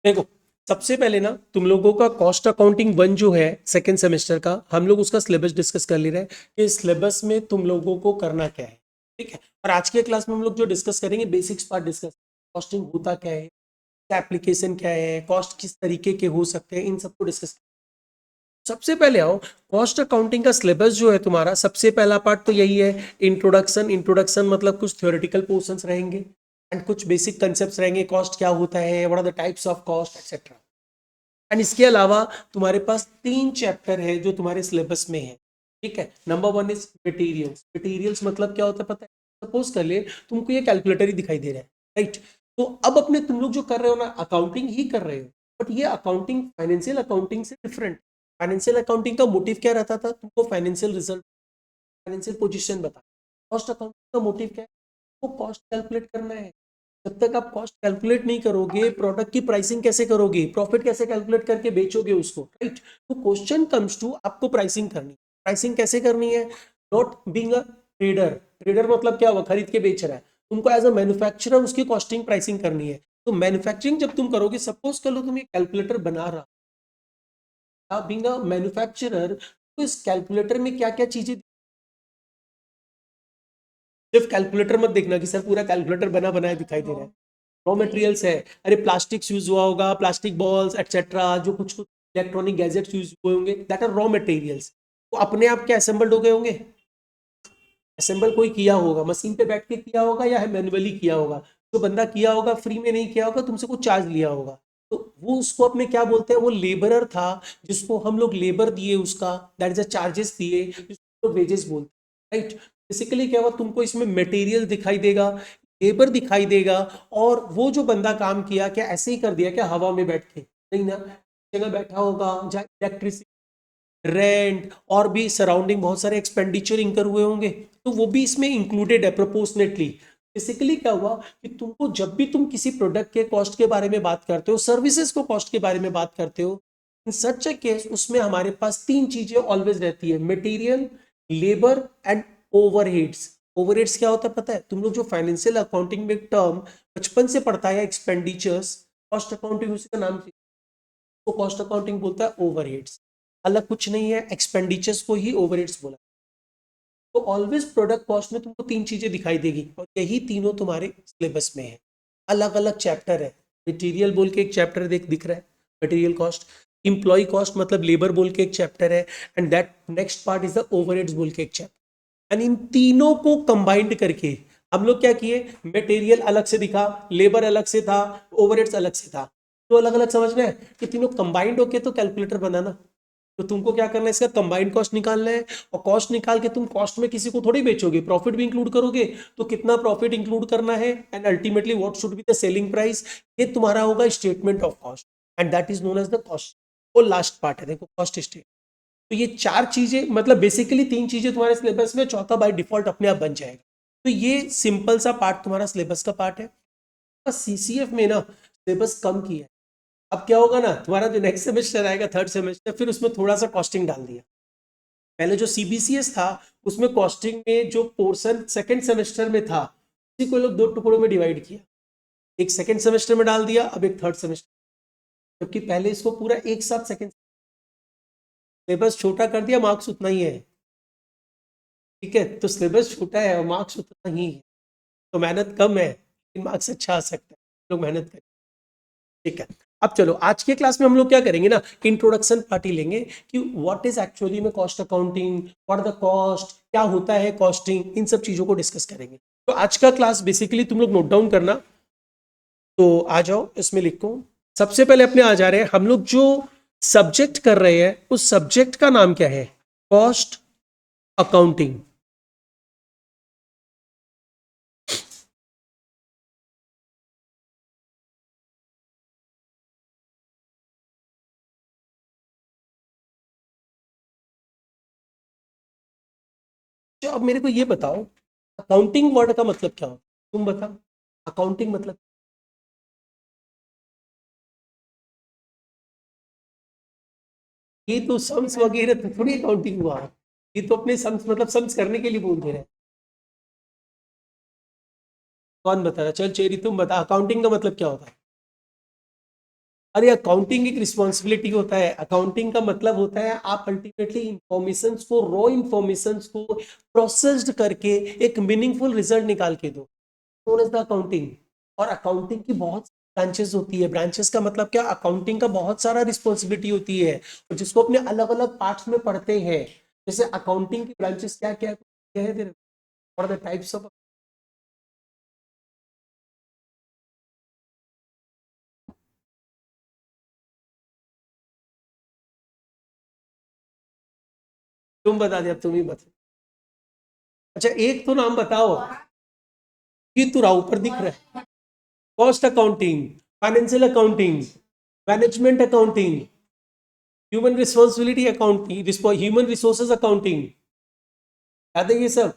देखो, सबसे पहले ना तुम लोगों का कॉस्ट अकाउंटिंग 1 जो है सेकेंड सेमेस्टर का, हम लोग उसका सिलेबस डिस्कस कर ले रहे हैं कि सिलेबस में तुम लोगों को करना क्या है। ठीक है, और आज के क्लास में हम लोग जो डिस्कस करेंगे बेसिक्स पार्ट डिस्कस, कॉस्टिंग होता क्या है, क्या एप्लीकेशन क्या है, कॉस्ट किस तरीके के हो सकते हैं, इन सबको डिस्कस। सबसे पहले आओ, कॉस्ट अकाउंटिंग का सिलेबस जो है तुम्हारा, सबसे पहला पार्ट तो यही है, इंट्रोडक्शन। इंट्रोडक्शन मतलब कुछ थ्योरेटिकल पोर्शंस रहेंगे एंड कुछ बेसिक कंसेप्ट्स रहेंगे, कॉस्ट क्या होता है, what are the types of cost etcetera. And इसके अलावा तुम्हारे पास 3 चैप्टर है जो तुम्हारे सिलेबस में है। ठीक है, नंबर 1 इज मटेरियल्स। मटेरियल्स मतलब क्या होता है पता है? सपोज कर ले तुमको ये कैलकुलेटर ही दिखाई दे रहा है, राइट? तो अब अपने तुम लोग जो कर रहे हो ना, अकाउंटिंग ही कर रहे हो, बट ये अकाउंटिंग फाइनेंशियल अकाउंटिंग से डिफरेंट। फाइनेंशियल अकाउंटिंग का मोटिव क्या रहता था? तुमको फाइनेंशियल रिजल्ट, फाइनेंशियल पोजीशन बता। कॉस्ट अकाउंटिंग का मोटिव क्या है? वो कॉस्ट कैलकुलेट करना है। जब तक आप कॉस्ट कैलकुलेट नहीं करोगे, प्रोडक्ट की प्राइसिंग कैसे करोगे, प्रॉफिट कैसे कैलकुलेट करके बेचोगे उसको, राइट? तो क्वेश्चन कम्स टू आपको प्राइसिंग करनी। प्राइसिंग कैसे करनी है? Not being a trader. Trader मतलब क्या हुआ? खरीद के बेच रहा है। तुमको एज अ मैन्युफैक्चरर उसकी कॉस्टिंग प्राइसिंग करनी है। तो मैन्युफैक्चरिंग जब तुम करोगे, सपोज कर लो तुम ये कैलकुलेटर बना रहा, बीइंग अ मैन्युफैक्चरर, तो इस कैलकुलेटर में क्या क्या चीजें, सिर्फ कैलकुलेटर मत देखना कि सर पूरा कैलकुलेटर बना बनाया दिखाई दे रहा है। रॉ मटेरियल्स है, अरे प्लास्टिक्स यूज हुआ होगा, प्लास्टिक बॉल्स एक्सेट्रा, जो कुछ कुछ इलेक्ट्रॉनिक गैजेट्स यूज हुए होंगे, दैट आर रॉ मटेरियल्स। वो अपने आप क्या असेंबल्ड हो गए होंगे? असेंबल कोई किया होगा, मशीन पे बैठ के किया होगा या है मैनुअली किया होगा। जो बंदा किया होगा फ्री में नहीं किया होगा, तुमसे कुछ चार्ज लिया होगा। तो वो उसको अपने क्या बोलते हैं? वो लेबरर था, जिसको हम लोग लेबर दिए, उसका दैट इज अ चार्जेस दिए, जिसको वेजेस बोलते हैं, राइट? बेसिकली क्या हुआ, तुमको इसमें मटेरियल दिखाई देगा, लेबर दिखाई देगा, और वो जो बंदा काम किया, क्या ऐसे ही कर दिया क्या हवा में बैठ के? नहीं ना, जगह बैठा होगा जहाँ इलेक्ट्रिसिटी, रेंट और भी सराउंडिंग बहुत सारे एक्सपेंडिचर इंकर हुए होंगे, तो वो भी इसमें इंक्लूडेड है प्रोपोर्शनेटली। बेसिकली क्या हुआ कि तुमको जब भी तुम किसी प्रोडक्ट के कॉस्ट के बारे में बात करते हो, सर्विसेज को कॉस्ट के बारे में बात करते हो, इन सच अ केस उसमें हमारे पास 3 चीजें ऑलवेज रहती है: material, labour and overheads. Overheads क्या होता है पता है? तुम लोग जो फाइनेंशियल अकाउंटिंग में टर्म बचपन से पढ़ता है, एक्सपेंडिचर्स, कॉस्ट अकाउंटिंग उसी का नाम, तो कॉस्ट अकाउंटिंग बोलता है ओवरहेड्स। अलग कुछ नहीं है, एक्सपेंडिचर्स को ही ओवरहेड्स बोला। तो ऑलवेज प्रोडक्ट कॉस्ट में तुमको 3 चीजें दिखाई देगी, और यही तीनों तुम्हारे सिलेबस में है। अलग अलग चैप्टर है। मटेरियल बोल के एक चैप्टर दिख रहा है, मटेरियल कॉस्ट। इंप्लॉय कॉस्ट मतलब लेबर बोल के एक चैप्टर है, and that next part is the overheads बोल के एक चैप्टर। एंड इन तीनों को कंबाइंड करके हम लोग क्या किए? मटेरियल अलग से दिखा, लेबर अलग से था, ओवरहेड्स अलग से था। तो अलग अलग समझना है कि तीनों कंबाइंड होके तो कैलकुलेटर बनाना। तो तुमको क्या करना है? इसका कंबाइंड कॉस्ट निकालना है, और कॉस्ट निकाल के तुम कॉस्ट में किसी को थोड़ी बेचोगे, प्रॉफिट भी इंक्लूड करोगे। तो कितना प्रॉफिट इंक्लूड करना है, and ultimately what should be the selling price, ये तुम्हारा होगा statement of cost, and that is known as the cost. वो लास्ट पार्ट है, देखो, कॉस्ट स्टेट। तो ये 4 चीजें, मतलब बेसिकली 3 चीजें तुम्हारे सिलेबस में, चौथा बाय डिफॉल्ट अपने आप बन जाएगा। तो ये सिंपल सा पार्ट तुम्हारा सिलेबस का पार्ट है। सीसीएफ में ना सिलेबस कम किया है। अब क्या होगा ना, तुम्हारा जो नेक्स्ट सेमेस्टर आएगा, थर्ड सेमेस्टर, फिर उसमें थोड़ा सा कॉस्टिंग डाल दिया। पहले जो सीबीसीएस था, उसमें कॉस्टिंग में जो पोर्शन सेकंड सेमेस्टर में था, उसी को लोग 2 टुकड़ों में डिवाइड किया। एक सेकंड सेमेस्टर में डाल दिया, अब एक थर्ड सेमेस्टर, जबकि पहले इसको पूरा एक साथ सेकंड सिलेबस छोटा कर दिया, मार्क्स उतना ही है। ठीक है, तो सिलेबस छोटा है और मार्क्स उतना ही है, तो मेहनत कम है लेकिन मार्क्स अच्छा आ सकता है, लोग मेहनत करें। ठीक है, अब चलो आज के क्लास में हम लोग क्या करेंगे ना, इंट्रोडक्शन पार्टी लेंगे कि व्हाट इज एक्चुअली में cost accounting, what the cost, क्या होता है कॉस्टिंग, इन सब चीजों को डिस्कस करेंगे। तो आज का क्लास बेसिकली तुम लोग नोट डाउन करना। तो आ जाओ, इसमें लिखो। सबसे पहले अपने आ जा रहे हैं हम लोग, जो सब्जेक्ट कर रहे हैं उस सब्जेक्ट का नाम क्या है? Cost accounting. तो अब मेरे को ये बताओ, अकाउंटिंग वर्ड का मतलब क्या होता है? तुम बताओ, अकाउंटिंग मतलब। ये तो सम्स वगैरह तो थोड़ी अकाउंटिंग हुआ, ये तो अपने सम्स मतलब सम्स करने के लिए बोल दे रहे हैं। कौन बता रहा? चल चेरी तुम बता, अकाउंटिंग का मतलब क्या होता है? अरे अकाउंटिंग एक रिस्पॉन्सिबिलिटी होता है। अकाउंटिंग का मतलब होता है आप अल्टीमेटली इंफॉर्मेशन को, रॉ इंफॉर्मेशन को प्रोसेस्ड करके एक मीनिंगफुल रिजल्ट निकाल के दो, नोन एज द अकाउंटिंग। और अकाउंटिंग की बहुत ब्रांचेस होती है। ब्रांचेस का मतलब क्या, अकाउंटिंग का बहुत सारा रिस्पॉन्सिबिलिटी होती है और जिसको अपने अलग अलग पार्ट्स में पढ़ते हैं। जैसे अकाउंटिंग की ब्रांचेस क्या क्या है, और द टाइप्स ऑफ। तुम बता दिया, तुम ही बता। अच्छा एक तो नाम बताओ, ये तो राव ऊपर दिख रहा है। Cost accounting, financial accounting, management accounting, human responsibility accounting, human resources accounting, याद है ये सब।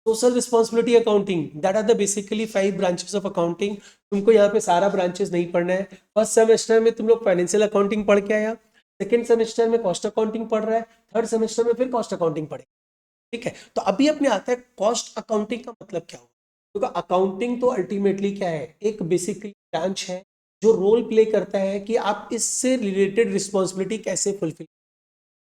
Social responsibility accounting, that are the basically 5 branches of accounting. तुमको यहाँ पे सारा ब्रांचेस नहीं पढ़ना है। फर्स्ट सेमेस्टर में तुम लोग फाइनेंशियल अकाउंटिंग पढ़ के आया, सेकंड सेमेस्टर में कॉस्ट अकाउंटिंग पढ़ रहा है, थर्ड सेमेस्टर में फिर कॉस्ट अकाउंटिंग पढ़े। ठीक है, तो अभी अपने आता है कॉस्ट अकाउंटिंग का मतलब क्या होगा। क्योंकि अकाउंटिंग तो अल्टीमेटली क्या है, एक बेसिकली ब्रांच है जो रोल प्ले करता है कि आप इससे रिलेटेड रिस्पॉन्सिबिलिटी कैसे फुलफिल।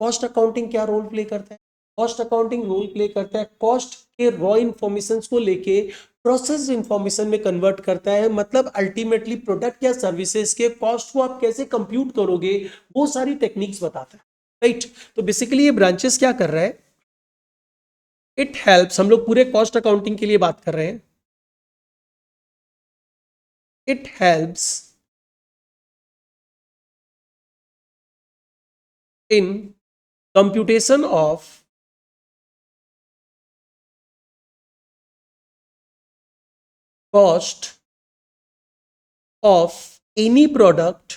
कॉस्ट अकाउंटिंग क्या रोल प्ले करता है, कॉस्ट अकाउंटिंग रोल प्ले करता है कॉस्ट के रॉ इंफॉर्मेशन को लेके प्रोसेस इंफॉर्मेशन में कन्वर्ट करता है। मतलब अल्टीमेटली प्रोडक्ट या सर्विसेज के कॉस्ट को आप कैसे कंप्यूट करोगे, वो सारी टेक्निक्स बताता है। राइट, तो बेसिकली ये ब्रांचेस क्या कर रहा है, इट हेल्प्स, हम लोग पूरे कॉस्ट अकाउंटिंग के लिए बात कर रहे हैं। It helps in computation of cost of any product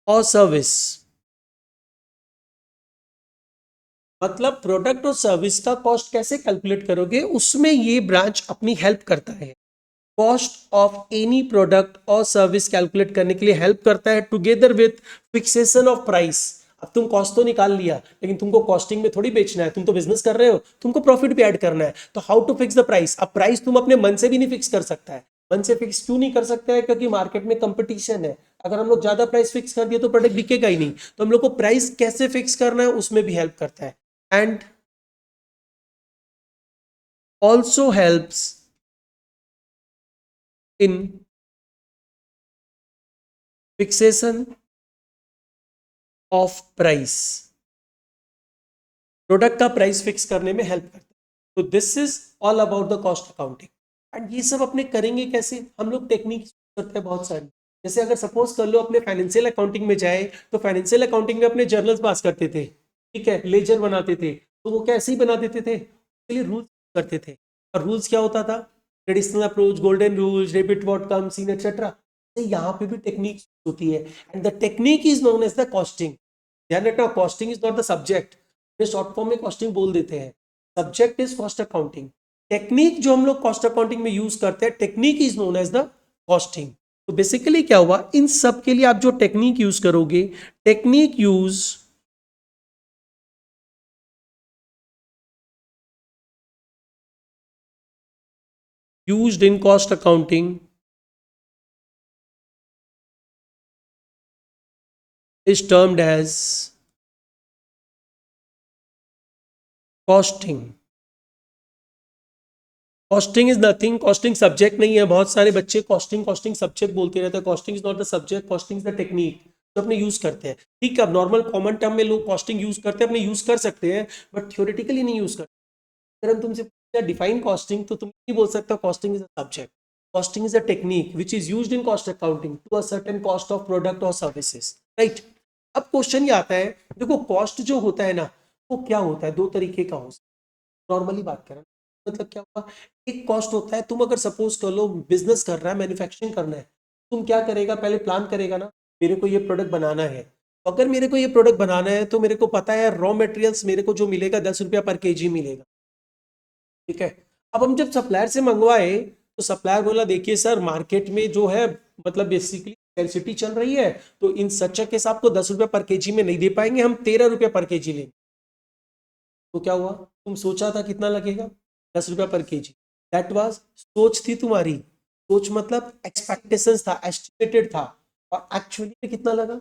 और सर्विस। मतलब प्रोडक्ट और सर्विस का कॉस्ट कैसे कैलकुलेट करोगे, उसमें ये ब्रांच अपनी हेल्प करता है। कॉस्ट ऑफ एनी प्रोडक्ट और सर्विस कैलकुलेट करने के लिए हेल्प करता है, together with fixation of price. अब तुम कॉस्ट तो निकाल लिया, लेकिन तुमको कॉस्टिंग में थोड़ी बेचना है, तुम तो बिजनेस कर रहे हो, तुमको प्रॉफिट भी ऐड करना है। तो how to fix the price. अब प्राइस तुम अपने मन से भी नहीं फिक्स कर सकता है। मन से फिक्स क्यों नहीं कर सकता है, क्योंकि मार्केट में कंपटीशन है। अगर हम लोग ज्यादा प्राइस फिक्स कर दिए तो प्रोडक्ट बिकेगा ही नहीं। तो हम लोग को प्राइस कैसे फिक्स करना है उसमें भी हेल्प करता है। And also helps in fixation of price. Product का प्राइस फिक्स करने में हेल्प करता है। तो this is all about the cost accounting. And ये सब अपने करेंगे कैसे, हम लोग टेक्निक करते हैं बहुत सारी। जैसे अगर सपोज कर लो अपने फाइनेंशियल अकाउंटिंग में जाए, तो फाइनेंशियल अकाउंटिंग में अपने जर्नल्स पास करते थे, ठीक है, लेजर बनाते थे। तो वो कैसे ही बना देते थे, उसके लिए रूल्स करते थे। और रूल्स क्या होता था, traditional approach, golden rules, debit what comes in etcetera. यहाँ पे भी टेक्निक होती है, and the technique is known as the costing. ध्यान रखना, costing is not the subject, short form में कॉस्टिंग बोल देते हैं। Subject is cost accounting. Technique जो हम लोग कॉस्ट अकाउंटिंग में यूज करते हैं, technique is known as the costing. तो बेसिकली क्या हुआ, इन सब के लिए आप जो टेक्निक यूज करोगे, technique used in cost accounting is termed as costing. Costing is nothing, costing subject नहीं है। बहुत सारे बच्चे कॉस्टिंग कॉस्टिंग सब्जेक्ट बोलते रहते हैं। Costing is not the subject, costing is the technique जो अपने यूज करते हैं। ठीक है, अब नॉर्मल कॉमन टर्म में लोग कॉस्टिंग यूज करते हैं, अपने यूज कर सकते हैं, बट थ्योरेटिकली नहीं यूज करते। अगर हम तुमसे पूछते डिफाइन कॉस्टिंग, तो तुम नहीं बोल सकते costing is a subject. Costing is a technique which is used in cost accounting to ascertain cost of product और सर्विसेज। राइट, अब क्वेश्चन ये आता है, देखो कॉस्ट जो होता है ना, वो क्या होता है, दो तरीके का हो। नॉर्मली बात करें, मतलब क्या हुआ, एक कॉस्ट होता है, तुम अगर सपोज कर लो बिजनेस कर रहा है, मैन्युफैक्चरिंग करना है, तुम क्या करेगा, पहले प्लान करेगा ना, मेरे को ये प्रोडक्ट बनाना है। तो अगर मेरे को ये प्रोडक्ट बनाना है, तो मेरे को पता है रॉ मटेरियल्स मेरे को जो मिलेगा 10 रुपया पर केजी मिलेगा। ठीक है, अब हम जब सप्लायर से मंगवाए, तो सप्लायर बोला देखिए सर मार्केट में जो है, मतलब बेसिकली स्कैरसिटी चल रही है, तो इन सच्चा केस आपको 10 रुपया पर केजी में नहीं दे पाएंगे, हम 13 रुपया पर केजी लेंगे। तो क्या हुआ, तुम सोचा था कितना लगेगा, 10 रुपया पर केजी। दैट वाज सोच थी तुम्हारी, सोच मतलब एक्सपेक्टेशंस था, एस्टिमेटेड था, और एक्चुअली में कितना लगा?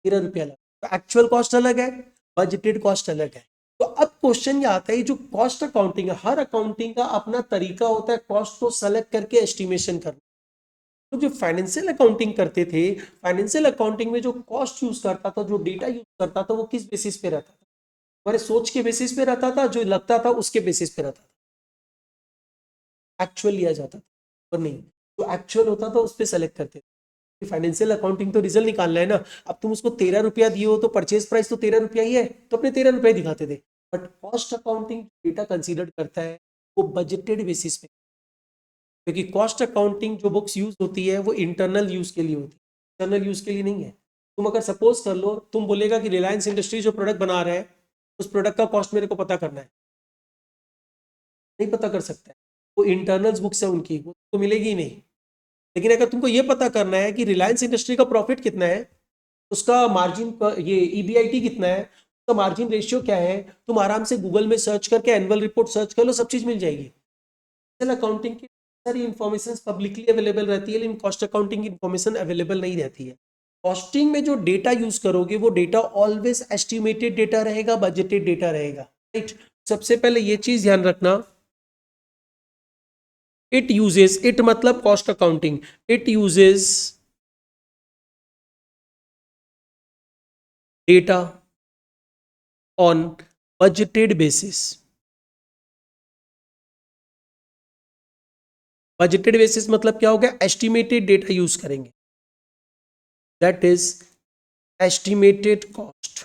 13 रुपया लगा। तो एक्चुअल कॉस्ट अलग है, बजटेड कॉस्ट अलग है। तो अब क्वेश्चन ये आता है, जो कॉस्ट अकाउंटिंग है, हर अकाउंटिंग का अपना तरीका होता है कॉस्ट को सेलेक्ट करके एस्टिमेशन करना। तो जो फाइनेंशियल अकाउंटिंग करते थे, फाइनेंशियल अकाउंटिंग में जो कॉस्ट यूज करता था, जो डेटा यूज करता था, वो किस बेसिस पे रहता था? हमारे सोच के बेसिस पे रहता था, जो लगता था उसके बेसिस पे रहता था, एक्चुअल लिया जाता था और नहीं, जो एक्चुअल होता था उस पर सेलेक्ट करते थे। फाइनेंशियल अकाउंटिंग तो रिजल्ट निकालना है ना। अब तुम उसको 13 रुपया दिए हो तो परचेज प्राइस तो 13 रुपया ही है, तो अपने 13 रुपये दिखाते थे। But cost accounting data consider करता है, वो बजटेड बेसिस पे, क्योंकि कॉस्ट अकाउंटिंग जो बुक्स यूज होती है वो इंटरनल यूज के लिए होती है, एक्सटर्नल यूज के लिए नहीं है। तुम अगर सपोज कर लो, तुम बोलेगा कि रिलायंस इंडस्ट्री जो प्रोडक्ट बना रहा है, उस प्रोडक्ट का कॉस्ट मेरे को पता करना है, नहीं पता कर सकता है। वो इंटरनल्स बुक्स है उनकी, वो तो मिलेगी ही नहीं। लेकिन अगर तुमको ये पता करना है कि रिलायंस इंडस्ट्री का प्रॉफिट कितना है, उसका मार्जिन, ये ईबीआईटी कितना है, उसका मार्जिन रेशियो क्या है, तुम आराम से गूगल में सर्च करके एनुअल रिपोर्ट सर्च कर लो, सब चीज मिल जाएगी। अकाउंटिंग की सारी इंफॉर्मेशन पब्लिकली अवेलेबल रहती है, लेकिन कॉस्ट अकाउंटिंग की इंफॉर्मेशन अवेलेबल नहीं रहती है। कॉस्टिंग में जो डेटा यूज करोगे वो डेटा ऑलवेज एस्टिमेटेड डेटा रहेगा, बजटेड डेटा रहेगा, राइट। सबसे पहले ये चीज ध्यान रखना, इट यूजेस, इट मतलब cost accounting, it uses data on budgeted basis. Budgeted basis मतलब क्या हो गया? एस्टिमेटेड डेटा यूज करेंगे, दैट इज एस्टिमेटेड कॉस्ट।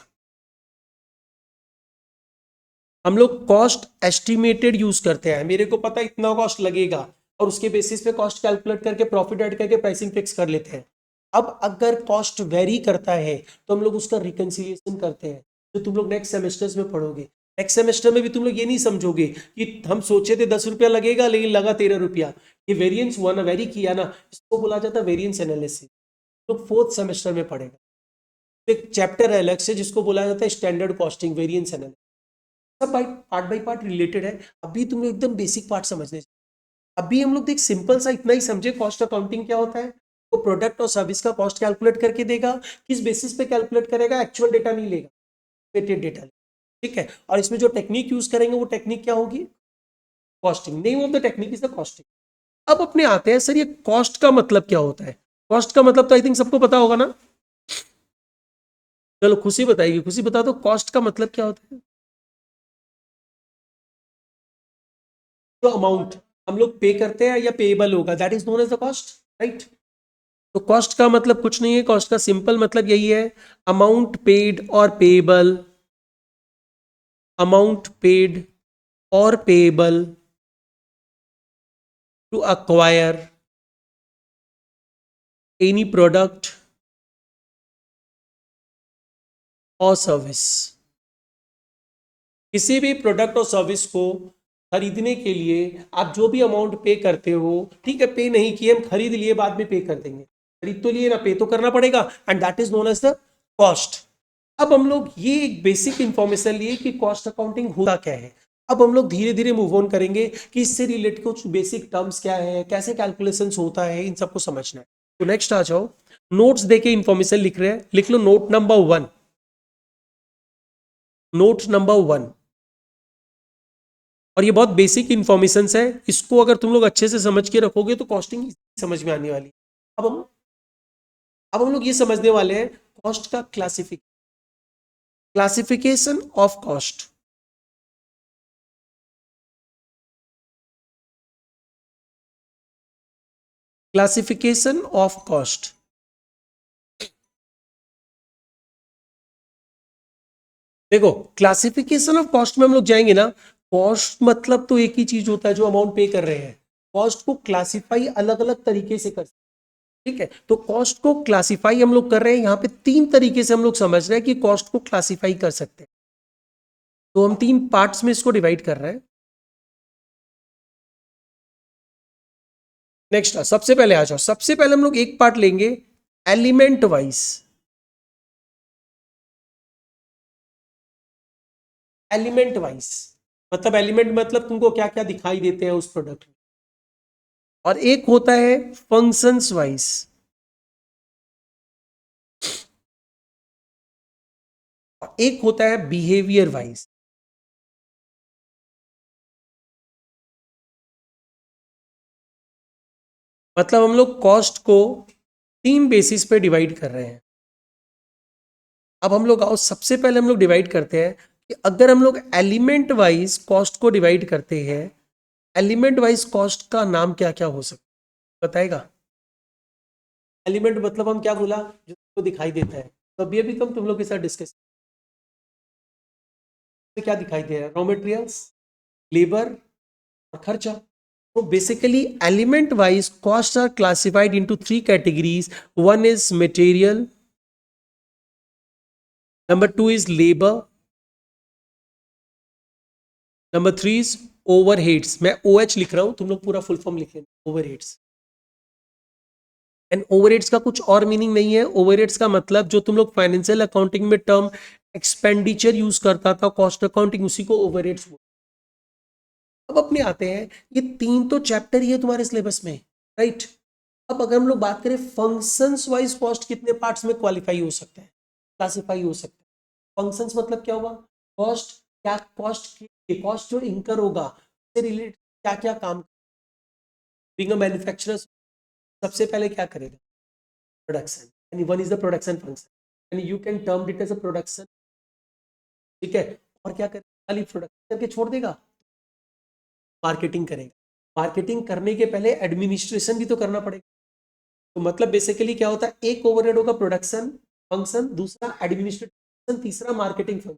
हम लोग कॉस्ट एस्टिमेटेड यूज करते हैं, मेरे को पता है इतना कॉस्ट लगेगा, और उसके बेसिस पे कॉस्ट कैलकुलेट करके प्रॉफिट ऐड करके प्राइसिंग फिक्स कर लेते हैं। अब अगर कॉस्ट वेरी करता है तो हम लोग उसका रिकंसिलिएशन करते हैं, जो तुम लोग नेक्स्ट सेमेस्टर्स में पढ़ोगे। नेक्स्ट सेमेस्टर में भी तुम लोग ये नहीं समझोगे कि हम सोचे थे 10 रुपया लगेगा लेकिन लगा 13 रुपया, ये वेरियंस हुआ ना, वेरी किया ना, इसको बोला जाता है वेरियंस एनालिसिस। तो फोर्थ सेमेस्टर में पढ़ेगा, एक चैप्टर है अलग से जिसको बोला जाता है स्टैंडर्ड कॉस्टिंग, वेरियंस एनालिसिस। सब बाई पार्ट रिलेटेड है। अभी तुम लोग एकदम बेसिक पार्ट समझने, अभी हम लोग देख सिंपल सा इतना ही समझे कॉस्ट अकाउंटिंग क्या होता है। वो प्रोडक्ट और सर्विस का कॉस्ट कैलकुलेट करके देगा, किस बेसिस पे कैलकुलेट करेगा? एक्चुअल डेटा नहीं लेगा, वेटेड डेटा, ठीक है। और इसमें जो टेक्निक यूज करेंगे वो टेक्निक क्या होगी? Costing. Name of the technique is the costing. अब अपने आते हैं, सर ये कॉस्ट का मतलब क्या होता है? कॉस्ट का मतलब तो आई थिंक सबको पता होगा ना। चलो खुशी बताएगी, खुशी बता दो कॉस्ट का मतलब क्या होता है। जो अमाउंट हम लोग पे करते हैं या पेएबल होगा, that is known as the cost, right. तो कॉस्ट का मतलब कुछ नहीं है, कॉस्ट का सिंपल मतलब यही है, अमाउंट पेड और पेएबल, अमाउंट पेड और payable to acquire any product और सर्विस। किसी भी प्रोडक्ट और सर्विस को खरीदने के लिए आप जो भी अमाउंट पे करते हो, ठीक है, पे नहीं किए, हम खरीद लिए बाद में पे कर देंगे, खरीद तो लिए ना, पे तो करना पड़ेगा, and that is known as the cost. अब हम लोग ये एक बेसिक इंफॉर्मेशन लिए कि कॉस्ट अकाउंटिंग होता क्या है। अब हम लोग धीरे धीरे मूव ऑन करेंगे कि इससे रिलेटेड कुछ बेसिक टर्म्स क्या है, कैसे कैलकुलेशंस होता है, इन सबको समझना है। तो नेक्स्ट आ जाओ, नोट्स देके इंफॉर्मेशन लिख रहे हैं, लिख लो नोट नंबर 1, नोट नंबर 1। और ये बहुत बेसिक इंफॉर्मेशन है, इसको अगर तुम लोग अच्छे से समझ के रखोगे तो कॉस्टिंग समझ में आने वाली है। अब हम अब हम लोग ये समझने वाले हैं कॉस्ट का classification of cost. Classification of cost. देखो, क्लासिफिकेशन ऑफ कॉस्ट में हम लोग जाएंगे ना, कॉस्ट मतलब तो एक ही चीज होता है जो अमाउंट पे कर रहे हैं। कॉस्ट को क्लासिफाई अलग अलग तरीके से कर, ठीक है। तो कॉस्ट को क्लासिफाई हम लोग कर रहे हैं, यहां पे 3 तरीके से हम लोग समझ रहे हैं कि कॉस्ट को क्लासिफाई कर सकते हैं। तो हम 3 पार्ट्स में इसको डिवाइड कर रहे हैं। नेक्स्ट सबसे पहले आ जाओ, सबसे पहले हम लोग एक पार्ट लेंगे एलिमेंट वाइज। एलिमेंट वाइज मतलब, एलिमेंट मतलब तुमको क्या क्या दिखाई देते हैं उस प्रोडक्ट में। और एक होता है फंक्शंस वाइज। एक होता है बिहेवियर वाइज। मतलब हम लोग कॉस्ट को 3 बेसिस पे डिवाइड कर रहे हैं। अब हम लोग आओ, सबसे पहले हम लोग डिवाइड करते हैं कि अगर हम लोग एलिमेंट वाइज कॉस्ट को डिवाइड करते हैं, एलिमेंट वाइज कॉस्ट का नाम क्या क्या हो सकता है, बताएगा? एलिमेंट मतलब हम क्या बोला, जो तुमको दिखाई देता है। तो अभी तुम लोग के साथ डिस्कस क्या दिखाई दे रहा है, रॉ मटेरियल्स, लेबर और खर्चा। तो basically element wise cost are classified into 3 categories. One is material, number 2 is labour, number 3 is overheads. मैं OH लिख रहा हूं, तुम लोग पूरा फुल फॉर्म लिख लेना, ओवरहेड्स। एंड ओवरहेड्स का कुछ और मीनिंग नहीं है। ओवरहेड्स का मतलब जो तुम लोग फाइनेंशियल अकाउंटिंग में टर्म एक्सपेंडिचर यूज करता था कॉस्ट अकाउंटिंग, उसी को ओवरहेड्स बोलते हैं। अब अपने आते हैं, ये 3 तो चैप्टर ही है तुम्हारे सिलेबस में, राइट? अब अगर हम लोग बात करें फंक्शंस वाइज कॉस्ट कितने पार्ट्स में क्वालिफाई हो सकता है, क्लासिफाई हो सकता है? फंक्शंस मतलब क्या हुआ, कॉस्ट, क्या कॉस्ट जो इंकर होगा उससे रिलेटेड क्या क्या काम। बीइंग अ मैन्युफैक्चरर सबसे पहले क्या करेगा, प्रोडक्शन, यानी one is the production function, यानी you can term it as a production. ठीक है, और क्या करेगा, खाली प्रोडक्शन करके छोड़ देगा? मार्केटिंग करेगा। मार्केटिंग करने के पहले एडमिनिस्ट्रेशन भी तो करना पड़ेगा। तो मतलब बेसिकली क्या होता है, एक ओवरहेड होगा प्रोडक्शन फंक्शन, दूसरा एडमिनिस्ट्रेशन, तीसरा मार्केटिंग फंक्शन।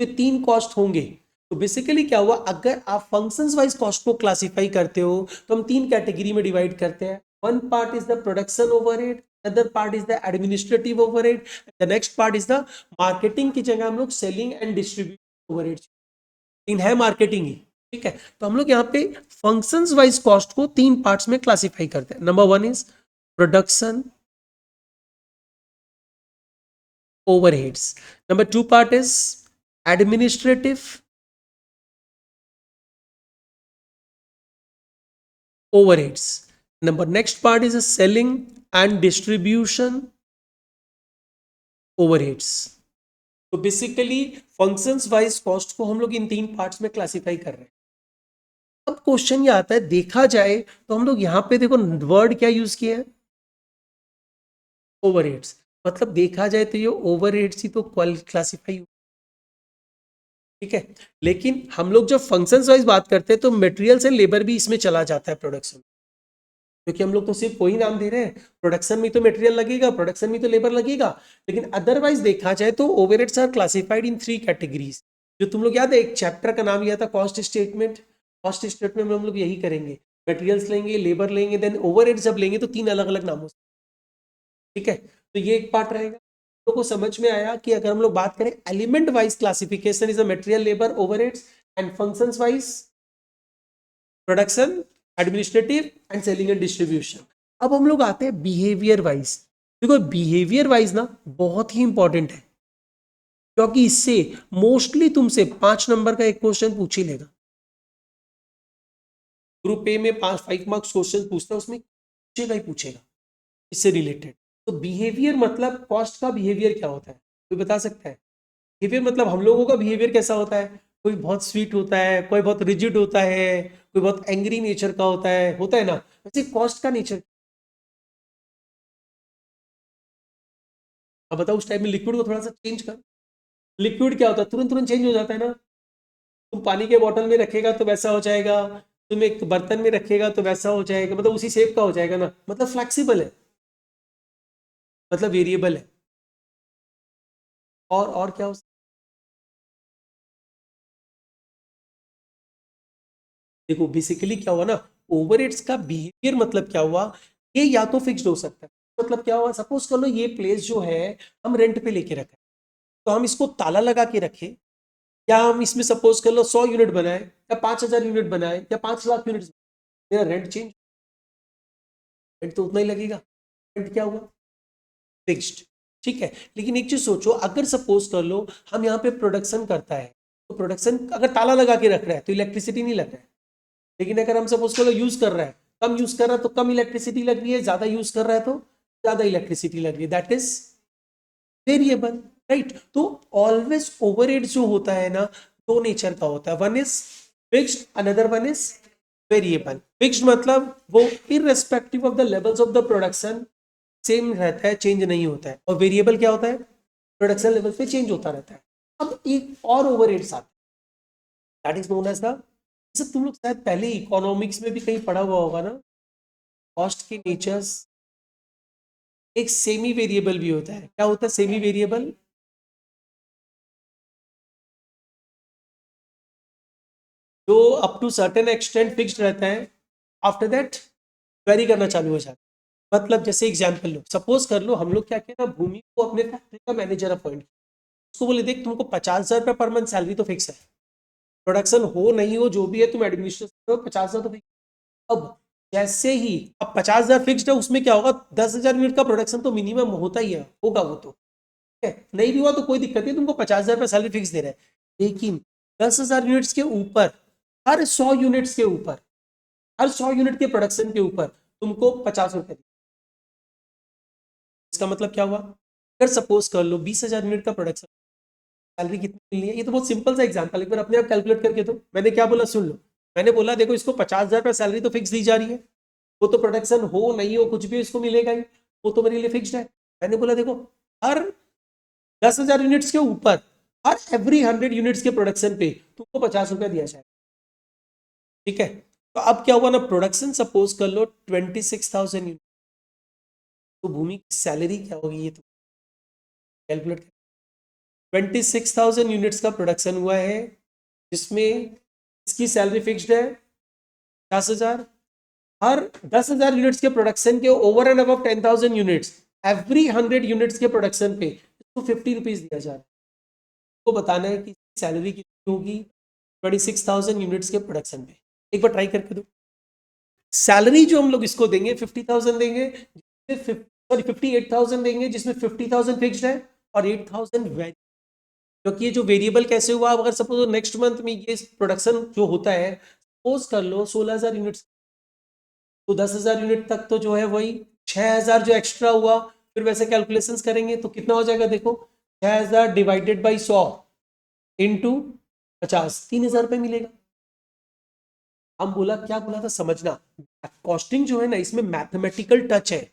तो 3 कॉस्ट होंगे। तो बेसिकली क्या हुआ, अगर आप फंक्शंस वाइज कॉस्ट को क्लासिफाई करते हो तो हम 3 कैटेगरी में डिवाइड करते हैं। One part is the production overhead, other part is the administrative overhead, the next part is the marketing की जगह हम लोग सेलिंग एंड डिस्ट्रीब्यूशन ओवरहेड इन है, मार्केटिंग ही। ठीक है, तो हम लोग यहाँ पे फंक्शंस वाइज कॉस्ट को 3 पार्ट्स में क्लासिफाई करते हैं। Number 1 is production overheads. Number 2 part is administrative overheads. Number next part is a selling and distribution overheads. तो बेसिकली फंक्शंस वाइज कॉस्ट को हम लोग इन 3 पार्ट्स में क्लासिफाई कर रहे हैं। अब क्वेश्चन ये आता है, देखा जाए तो हम लोग यहाँ पे देखो वर्ड क्या यूज किया है, ओवरहेड्स। मतलब देखा जाए तो ये ओवरहेड्स ही तो क्लासिफाई। ठीक है, लेकिन हम लोग जब फंक्शंस वाइज बात करते हैं तो मटेरियल से लेबर भी इसमें चला जाता है प्रोडक्शन, क्योंकि हम लोग तो सिर्फ वही नाम दे रहे हैं, प्रोडक्शन में तो मटेरियल लगेगा, प्रोडक्शन में तो लेबर लगेगा। लेकिन अदरवाइज देखा जाए तो overheads are classified in 3 categories. जो तुम लोग याद है, एक चैप्टर का नाम लिया था कॉस्ट स्टेटमेंट। कॉस्ट स्टेटमेंट में हम लोग यही करेंगे, मटेरियल्स लेंगे, लेबर लेंगे, देन ओवरहेड्स जब लेंगे तो 3 अलग अलग नामों से। ठीक है, तो ये एक पार्ट रहेगा। लोगों को समझ में आया कि अगर हम लोग बात करें element wise classification is a material, labour, overheads, and functions wise production, administrative and selling and distribution. अब हम लोग आते हैं बिहेवियर वाइज। देखो बिहेवियर वाइज ना बहुत ही इंपॉर्टेंट है, क्योंकि इससे मोस्टली तुमसे 5 नंबर का एक क्वेश्चन पूछ ही लेगा। ग्रुप ए में 5 मार्क्स क्वेश्चन पूछता है, उसमें पूछेगा ही पूछेगा इससे रिलेटेड। तो बिहेवियर मतलब कॉस्ट का बिहेवियर क्या होता है, कोई बता सकता है? बिहेवियर मतलब हम लोगों का बिहेवियर कैसा होता है, कोई बहुत स्वीट होता है, कोई बहुत रिजिड होता है, कोई बहुत एंग्री नेचर का होता है ना। वैसे कॉस्ट का नेचर, अब बताओ उस टाइम में लिक्विड को थोड़ा सा चेंज कर। लिक्विड क्या होता है, तुरंत तुरंत चेंज हो जाता है ना। तुम पानी के बॉटल में रखेगा तो वैसा हो जाएगा, तुम एक बर्तन में रखेगा तो वैसा हो जाएगा, मतलब उसी शेप का हो जाएगा ना, मतलब फ्लेक्सिबल है, मतलब वेरिएबल है। और क्या हो, देखो बेसिकली क्या हुआ ना, ओवरहेड्स का बिहेवियर मतलब क्या हुआ, ये या तो फिक्स्ड हो सकता है। मतलब क्या हुआ, सपोज कर लो ये प्लेस जो है हम रेंट पे लेके रखे, तो हम इसको ताला लगा के रखे, या हम इसमें सपोज कर लो 100 यूनिट बनाए, या 5,000 यूनिट बनाए, या 5 लाख यूनिट, मेरा रेंट चेंज, रेंट तो उतना ही लगेगा। रेंट क्या हुआ, फिक्स्ड। ठीक है, लेकिन एक चीज सोचो, अगर सपोज कर लो हम यहाँ पे प्रोडक्शन करता है, तो प्रोडक्शन अगर ताला लगा के रख रहा है तो इलेक्ट्रिसिटी नहीं लग रहा है। लेकिन अगर हम सपोज करो यूज कर रहा है कम यूज कर रहा है तो कम इलेक्ट्रिसिटी लग रही है, ज्यादा यूज कर रहा है तो ज्यादा इलेक्ट्रिसिटी लग रही है, दैट इज वेरिएबल, राइट। तो ऑलवेज ओवरहेड जो होता है ना, दो नेचर का होता है, one is fixed, another one is variable. Fixed मतलब वो irrespective of the levels of the production same रहता है, चेंज नहीं होता है। और वेरिएबल क्या होता है, प्रोडक्शन लेवल पे चेंज होता रहता है। अब एक और ओवरहेड्स आते हैं, that is known as the, जैसे तुम लोग शायद पहले इकोनॉमिक्स में भी कहीं पढ़ा हुआ होगा ना, कॉस्ट के नेचर्स। एक सेमी वेरिएबल भी होता है, क्या होता है सेमी वेरिएबल, जो up to certain extent fixed रहता है, आफ्टर दैट वेरी करना चालू हो जाता है। मतलब जैसे एग्जांपल लो, सपोज कर लो हम लोग क्या किया ना, भूमि को अपने फैक्ट्री का मैनेजर अपॉइंट किया, उसको बोले देख तुमको 50,000 रुपये पर मंथ सैलरी तो फिक्स है, प्रोडक्शन हो नहीं हो जो भी है तुम एडमिनिस्ट्रेशन करो, 50,000 तो फिक्स। अब जैसे ही अब 50,000 फिक्स्ड है, उसमें क्या होगा, 10,000 यूनिट का प्रोडक्शन तो मिनिमम होता ही है, होगा वो तो, ठीक है, नहीं भी हुआ तो कोई दिक्कत नहीं, तुमको 50,000 रुपये सैलरी फिक्स दे रहा है। लेकिन 10,000 यूनिट्स के ऊपर, हर 100 यूनिट्स के ऊपर, हर 100 यूनिट के प्रोडक्शन के ऊपर तुमको 50 रुपए। इसका मतलब क्या हुआ, अगर सपोज कर लो 20,000 यूनिट का प्रोडक्शन, सैलरी कितनी मिलनी है, ये तो बहुत सिंपल सा एग्जांपल, एक बार अपने आप कैलकुलेट करके दो। मैंने क्या बोला सुन लो, मैंने बोला देखो इसको 50,000 रुपये सैलरी तो फिक्स दी जा रही है, वो तो प्रोडक्शन हो नहीं हो कुछ भी इसको मिलेगा ही, वो तो मेरे लिए फिक्स्ड है। मैंने बोला देखो हर 10,000 यूनिट्स के ऊपर, हर एवरी 100 यूनिट्स के प्रोडक्शन पे तुमको 50 रुपया दिया जाए, ठीक है। तो अब क्या हुआ ना, प्रोडक्शन सपोज कर लो 26,000 यूनिट, तो भूमि की सैलरी क्या होगी ये तो कैलकुलेट। 26,000 यूनिट्स का प्रोडक्शन हुआ है, जिसमें इसकी सैलरी फिक्स्ड है 50,000। हर 10,000 यूनिट्स के प्रोडक्शन के over and above 10,000 units, every 100 units के प्रोडक्शन पे इसको 50 रुपीज दिया जा रहा है। तो बताना है कि सैलरी कितनी होगी 26,000 यूनिट्स के प्रोडक्शन पे। एक बार ट्राई करके दो। सैलरी जो हम लोग इसको देंगे 50,000 देंगे, सॉरी 58,000 देंगे, जिसमें 50,000 फिक्स्ड है और 8,000 वेरी, क्योंकि ये जो वेरिएबल कैसे हुआ, अगर सपोज नेक्स्ट मंथ में ये प्रोडक्शन जो होता है, सपोज कर लो 16,000 यूनिट्स, तो 10,000 यूनिट तक तो जो है वही, 6,000 जो एक्स्ट्रा हुआ, फिर वैसे कैलकुलेशंस करेंगे तो कितना हो जाएगा, देखो 6,000 डिवाइडेड बाई 100 इंटू 50, 3,000 रुपये मिलेगा। हम बोला क्या बोला था, समझना, कॉस्टिंग जो है ना इसमें मैथमेटिकल टच है,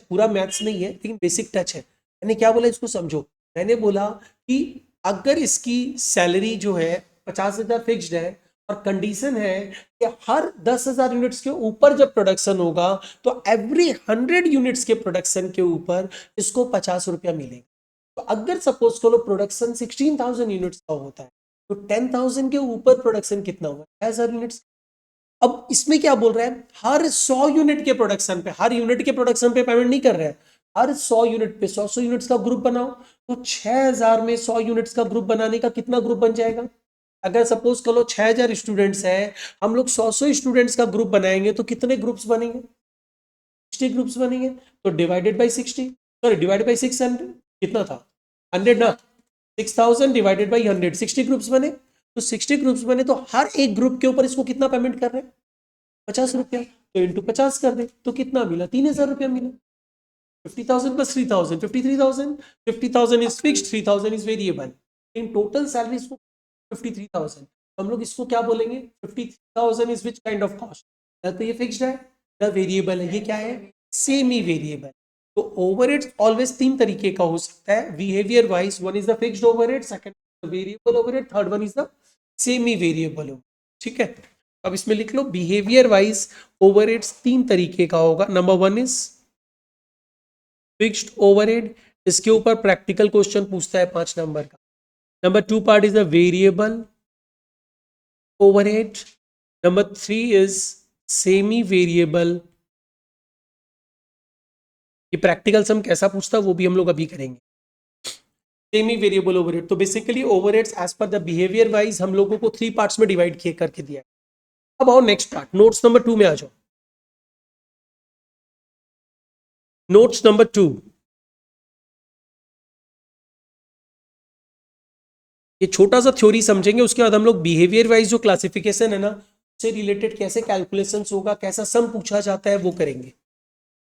पूरा मैथ्स नहीं है लेकिन बेसिक टच है। मैंने क्या बोला इसको समझो, मैंने बोला कि अगर इसकी सैलरी जो है 50,000 फिक्स्ड है, और कंडीशन है कि हर 10,000 यूनिट्स के ऊपर जब प्रोडक्शन होगा, तो एवरी 100 यूनिट्स के प्रोडक्शन के ऊपर इसको 50 रुपया मिलेगा। तो अगर सपोज करो प्रोडक्शन 16,000 यूनिट्स का होता है, तो 10,000 के ऊपर प्रोडक्शन कितना हुआ, 6,000 यूनिट्स। अब इसमें क्या बोल रहा है, हर 100 यूनिट के प्रोडक्शन पे, हर यूनिट के प्रोडक्शन पे पेमेंट नहीं कर रहा है, हर 100 यूनिट पे 100 यूनिट्स का ग्रुप बनाओ, तो 6,000 में 100 यूनिट्स का ग्रुप बनाने का कितना ग्रुप बन जाएगा। अगर सपोज करो 6,000 स्टूडेंट्स हैं, हम लोग 100 स्टूडेंट्स का ग्रुप बनाएंगे तो कितने ग्रुप्स बनेंगे, 60 ग्रुप्स बनेंगे। तो divided by 60, sorry divided by 600, कितना था 100 ना, 6,000 डिवाइडेड बाई 100, 60 ग्रुप्स बने। तो 60 ग्रुप्स बने तो हर एक ग्रुप के ऊपर इसको कितना पेमेंट कर रहे हैं, 50 रुपया। तो इंटू 50 कर दे तो कितना मिला, 3,000 रुपया मिला। 50,000 plus 3,000, 53,000। 50,000 is fixed, 3,000 is variable. In total salary इसको 53,000। हम लोग इसको क्या बोलेंगे, 53,000 is which kind of cost, तो ये फिक्स्ड है, द वेरिएबल है, ये क्या है, सेमी वेरिएबल। तो ओवरहेड्स ऑलवेज तीन तरीके का हो सकता है behaviour wise, one is the fixed overhead, second variable overhead, third one is the semi variable, ठीक है। अब इसमें लिख लो बिहेवियर वाइज ओवरहेड्स तीन तरीके का होगा। Number one is fixed overhead, इसके ऊपर प्रैक्टिकल क्वेश्चन पूछता है 5 नंबर का। Number two part is the variable overhead. Number three is semi variable. ये प्रैक्टिकल सम कैसा पूछता है वो भी हम लोग अभी करेंगे। सेमी वेरिएबल ओवरहेड, तो basically overheads as per the behaviour wise हम लोगों को 3 पार्ट्स में डिवाइड किए करके दिया है। अब आओ नेक्स्ट पार्ट, नोट्स नंबर 2 में आ जाओ। नोट्स नंबर 2, ये छोटा सा थ्योरी समझेंगे, उसके बाद हम लोग बिहेवियर वाइज जो क्लासिफिकेशन है ना से रिलेटेड कैसे कैलकुलेशंस होगा, कैसा सम पूछा जाता है, वो करेंगे।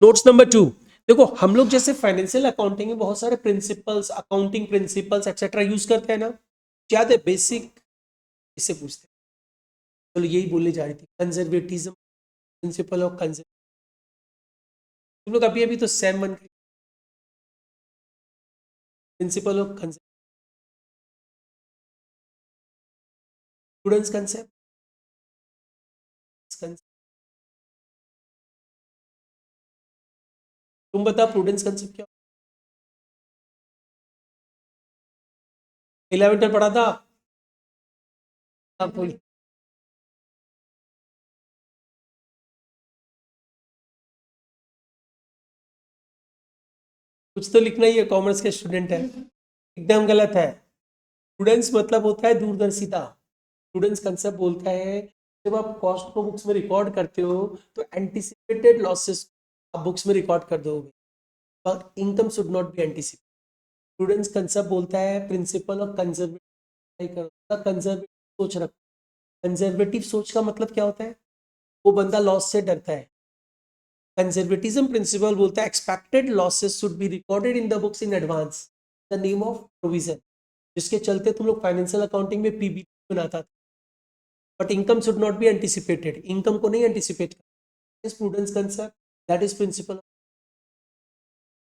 नोट्स नंबर 2, देखो हम लोग जैसे फाइनेंशियल अकाउंटिंग में बहुत सारे principles, accounting principles etcetera use करते हैं ना, याद है बेसिक इससे पूछते हैं। चलो यही बोलने जा रही थी, कंजर्वेटिज्म, प्रिंसिपल ऑफ कंजर्व, तुम लोग अभी अभी तो same one, principle of conserve, students concept, तुम बता प्रूडेंस कंसेप्ट क्या, 11 में पढ़ा था। आप बोलिए। कुछ तो लिखना ही है, कॉमर्स के स्टूडेंट है, एकदम गलत है। स्टूडेंट्स मतलब होता है दूरदर्शिता। स्टूडेंट्स कंसेप्ट बोलता है जब आप कॉस्ट को बुक्स में रिकॉर्ड करते हो तो एंटिसिपेटेड लॉसेस आप बुक्स में रिकॉर्ड कर दोगे, और income should not be anticipated. Students concept बोलता है प्रिंसिपल ऑफ कंजर्वेटिव, कंजर्वेटिव सोच रखो। कंजर्वेटिव सोच का मतलब क्या होता है, वो बंदा लॉस से डरता है। कंजर्वेटिज्म प्रिंसिपल बोलता है expected losses should be recorded in the books in advance, the name of provision, जिसके चलते तुम लोग फाइनेंशियल अकाउंटिंग में पीबीटी बनाता था। But income should not be anticipated, income को नहीं एंटिसिपेट करना, students concept, that is principle.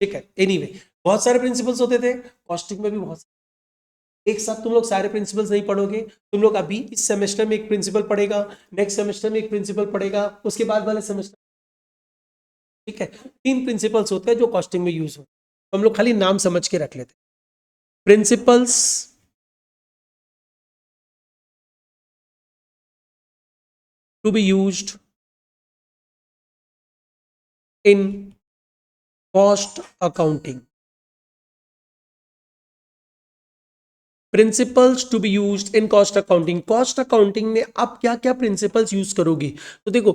ठीक है, एनीवे बहुत सारे प्रिंसिपल्स होते थे, कॉस्टिंग में भी बहुत सारे। एक साथ तुम लोग सारे प्रिंसिपल्स नहीं पढ़ोगे, तुम लोग अभी इस सेमेस्टर में एक प्रिंसिपल पढ़ेगा, नेक्स्ट सेमेस्टर में एक प्रिंसिपल पढ़ेगा, उसके बाद वाले सेमेस्टर, ठीक है। 3 प्रिंसिपल्स होते हैं जो कॉस्टिंग में यूज होते हैं, हम लोग खाली नाम समझ के रख लेते हैं। Principles to be used in cost accounting, principles to be used in cost accounting. Cost accounting में आप क्या क्या प्रिंसिपल्स यूज करोगे, तो देखो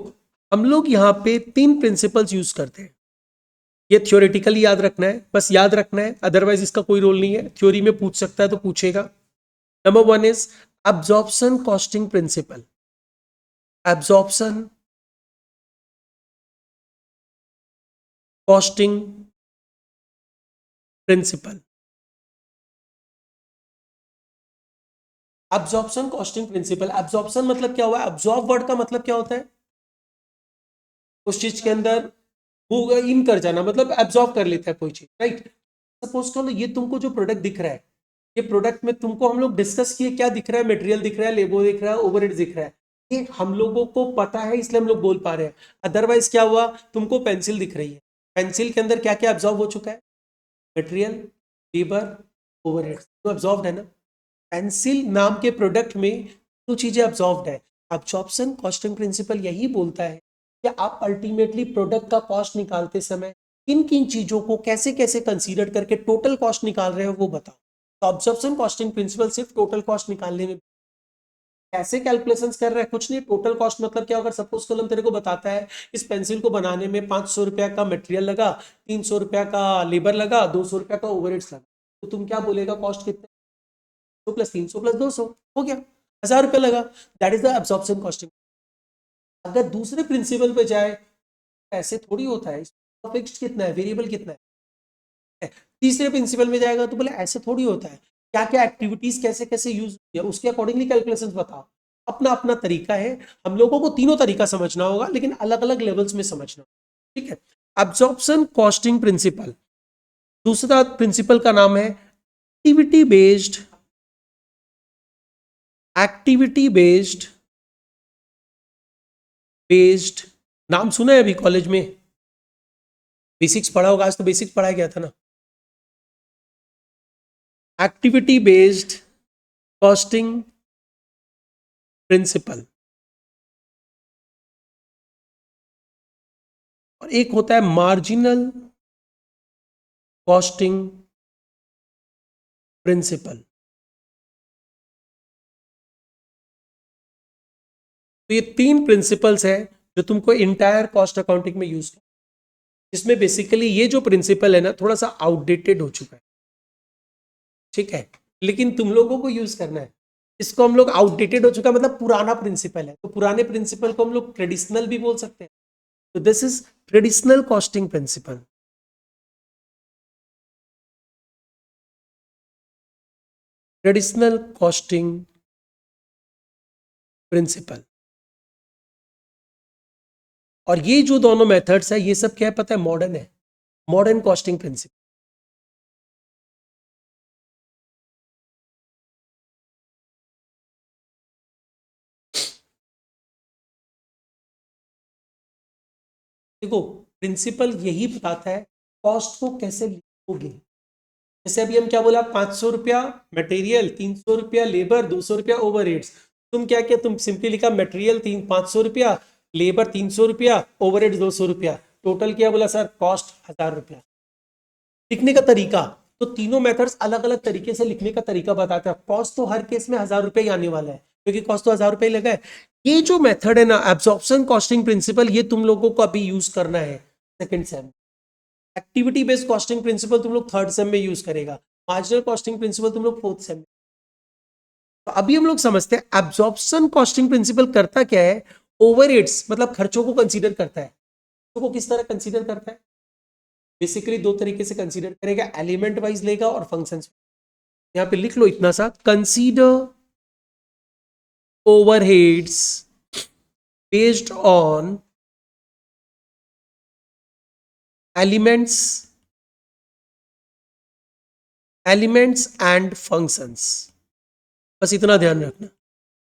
हम लोग यहाँ पे 3 प्रिंसिपल्स यूज करते हैं। ये थ्योरेटिकली याद रखना है, बस याद रखना है, अदरवाइज इसका कोई रोल नहीं है, थ्योरी में पूछ सकता है तो पूछेगा। Number 1 is absorption costing principle, absorption costing principle. Absorption costing principle, absorption मतलब क्या हुआ, एब्जॉर्ब वर्ड का मतलब क्या होता है, उस चीज के अंदर इन कर जाना, मतलब एब्जॉर्ब कर लेता है कोई चीज, राइट। सपोज करो ये तुमको जो प्रोडक्ट दिख रहा है, ये प्रोडक्ट में तुमको हम लोग डिस्कस किए क्या दिख रहा है, मटेरियल दिख रहा है, लेबर दिख रहा है, ओवरहेड दिख रहा है, ये हम लोगों को पता है इसलिए हम लोग बोल पा रहे हैं। अदरवाइज क्या हुआ, तुमको पेंसिल दिख रही है, पेंसिल के अंदर क्या क्या एब्जॉर्ब हो चुका है, मटेरियल, लेबर, ओवरहेड, तो एब्जॉर्ब है ना। पेंसिल नाम के प्रोडक्ट में दो चीजें एब्जॉर्ब है। एब्जॉर्प्शन कॉस्टिंग प्रिंसिपल यही बोलता है कि आप अल्टीमेटली प्रोडक्ट का कॉस्ट निकालते समय किन किन चीजों को कैसे कैसे कंसीडर करके टोटल कॉस्ट निकाल रहे हो वो बताओ। तो ऑब्जर्प्शन कॉस्टिंग प्रिंसिपल सिर्फ टोटल कॉस्ट निकालने में, कैसे कैलकुलेशंस कर रहे हैं कुछ नहीं, टोटल कॉस्ट मतलब क्या होगा, सपोज कलम तेरे को बताता है इस पेंसिल को बनाने में 500 रुपया का मटेरियल लगा, 300 रुपया का लेबर लगा, 200 रुपया का ओवरहेड्स लगा, तो तुम क्या बोलेगा कॉस्ट कितने, 2 प्लस 300 प्लस 200 हो गया, 1000 रुपया लगा, that is the absorption costing. अगर दूसरे प्रिंसिपल पे जाए ऐसे थोड़ी होता है, फिक्स्ड कितना है, वेरिएबल कितना है। तीसरे प्रिंसिपल में जाएगा तो बोले ऐसे थोड़ी होता है, क्या क्या एक्टिविटीज कैसे कैसे यूज किया उसके अकॉर्डिंगली कैलकुलेशंस बताओ। अपना अपना तरीका है, हम लोगों को तीनों तरीका समझना होगा लेकिन अलग अलग लेवल्स में समझना, ठीक है। एब्जॉर्प्शन कॉस्टिंग प्रिंसिपल, दूसरा प्रिंसिपल का नाम है activity based, activity based, based, नाम सुना है अभी कॉलेज में, बेसिक्स पढ़ा होगा, आज तो बेसिक्स पढ़ाया गया था ना। एक्टिविटी बेस्ड कॉस्टिंग प्रिंसिपल, और एक होता है मार्जिनल कॉस्टिंग प्रिंसिपल। तो ये 3 प्रिंसिपल्स हैं जो तुमको इंटायर कॉस्ट अकाउंटिंग में यूज कर, इसमें बेसिकली ये जो प्रिंसिपल है ना थोड़ा सा आउटडेटेड हो चुका है, ठीक है, लेकिन तुम लोगों को यूज करना है। इसको हम लोग आउटडेटेड हो चुका, मतलब पुराना प्रिंसिपल है, तो पुराने प्रिंसिपल को हम लोग ट्रेडिशनल भी बोल सकते हैं। तो this is traditional costing principle. Traditional costing principle. और ये जो दोनों मेथड्स है ये सब क्या है पता है, मॉडर्न है, मॉडर्न कॉस्टिंग प्रिंसिपल। देखो प्रिंसिपल यही बताता है कॉस्ट को कैसे लिखोगे। जैसे अभी हम क्या बोला, 500 रुपया मटेरियल, 300 रुपया लेबर, 200 रुपया ओवर हेड्स। तुम क्या किया, तुम सिंपली लिखा मटेरियल 500 रुपया, लेबर 300 रुपया, ओवर हेड्स 200 रुपया, टोटल क्या बोला सर, कॉस्ट 1000 रुपया। लिखने का तरीका, तो तीनों मेथड्स अलग अलग तरीके से लिखने का तरीका बताता है। कॉस्ट तो हर केस में 1000 रुपये ही आने वाला है, क्योंकि कॉस्ट तो 1000 रुपये ही लगा है। ये जो मेथड है ना एब्जॉर्प्शन कॉस्टिंग प्रिंसिपल, ये तुम लोगों को अभी यूज करना है second sem. Activity based costing principle तुम लोग थर्ड सेम में यूज करेगा, मार्जिनल कॉस्टिंग प्रिंसिपल तुम लोग फोर्थ सेम में। तो अभी हम लोग समझते हैं एब्जॉर्प्शन कॉस्टिंग प्रिंसिपल करता क्या है। ओवरहेड्स मतलब खर्चों को कंसीडर करता है। खर्चों को किस तरह कंसीडर करता है, बेसिकली दो तरीके से कंसीडर करेगा, एलिमेंट वाइज लेगा और फंक्शंस। यहां पे लिख लो इतना सा, consider overheads based on elements and functions. बस इतना ध्यान रखना,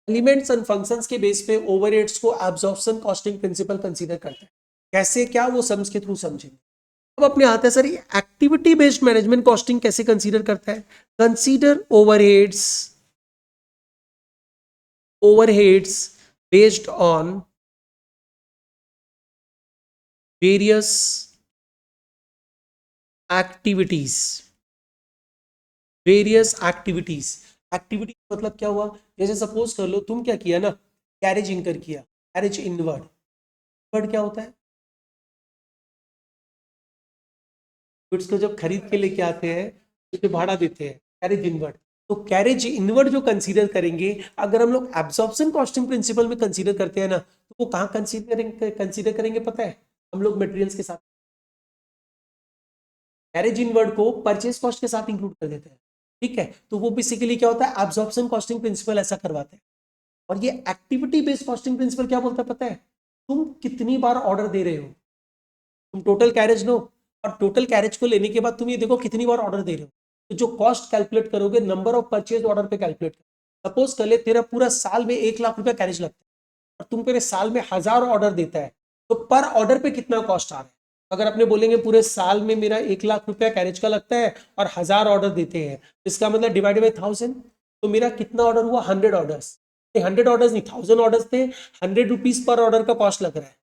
एलिमेंट्स एंड फंक्शंस के बेस पे ओवरहेड्स को एब्जॉर्प्शन कॉस्टिंग प्रिंसिपल कंसीडर करता है। कैसे क्या, वो सम्स के थ्रू समझेंगे। अब अपने हाथ है sir, activity based management costing कैसे कंसीडर करता है। Consider overheads based on various activities. Activity मतलब क्या हुआ, जैसे सपोज कर लो तुम क्या किया ना, कैरेज इनकर किया, कैरेज इनवर्ड। इनवर्ड क्या होता है, गुड्स को जब खरीद के लेके आते हैं तो जो भाड़ा देते हैं, कैरेज इनवर्ड। तो कैरेज इनवर्ड जो कंसीडर करेंगे, अगर हम लोग एब्जॉर्प्शन कॉस्टिंग प्रिंसिपल में कंसीडर करते हैं ना, तो वो कहाँ कंसीडर करेंगे पता है, हम लोग मटेरियल्स के साथ। कैरेज इनवर्ड को परचेज कॉस्ट के साथ इंक्लूड कर देते हैं, ठीक है। तो वो बेसिकली क्या होता है, एब्जॉर्प्शन कॉस्टिंग प्रिंसिपल ऐसा करवाते हैं। और ये एक्टिविटी बेस्ड कॉस्टिंग प्रिंसिपल क्या बोलता है पता है, तुम कितनी बार ऑर्डर दे रहे हो, तुम टोटल कैरेज लो, और टोटल कैरेज को लेने के बाद तुम ये देखो कितनी बार ऑर्डर दे रहे हो। तो जो कॉस्ट कैलकुलेट करोगे नंबर ऑफ परचेज ऑर्डर पे कैलकुलेट करो। सपोज कर ले तेरा पूरा साल में 1 लाख रुपया कैरेज लगता है, और तुम पूरे साल में 1000 ऑर्डर देता है, तो पर ऑर्डर पे कितना कॉस्ट आ रहा है। अगर अपने बोलेंगे पूरे साल में मेरा 1 लाख रुपया कैरेज का लगता है और 1000 ऑर्डर देते हैं, इसका मतलब डिवाइड बाई 1000, तो मेरा कितना ऑर्डर हुआ, 100 ऑर्डर्स। 100 ऑर्डर्स नहीं, 1000 ऑर्डर्स थे, 100 रुपीज पर ऑर्डर का कॉस्ट लग रहा है।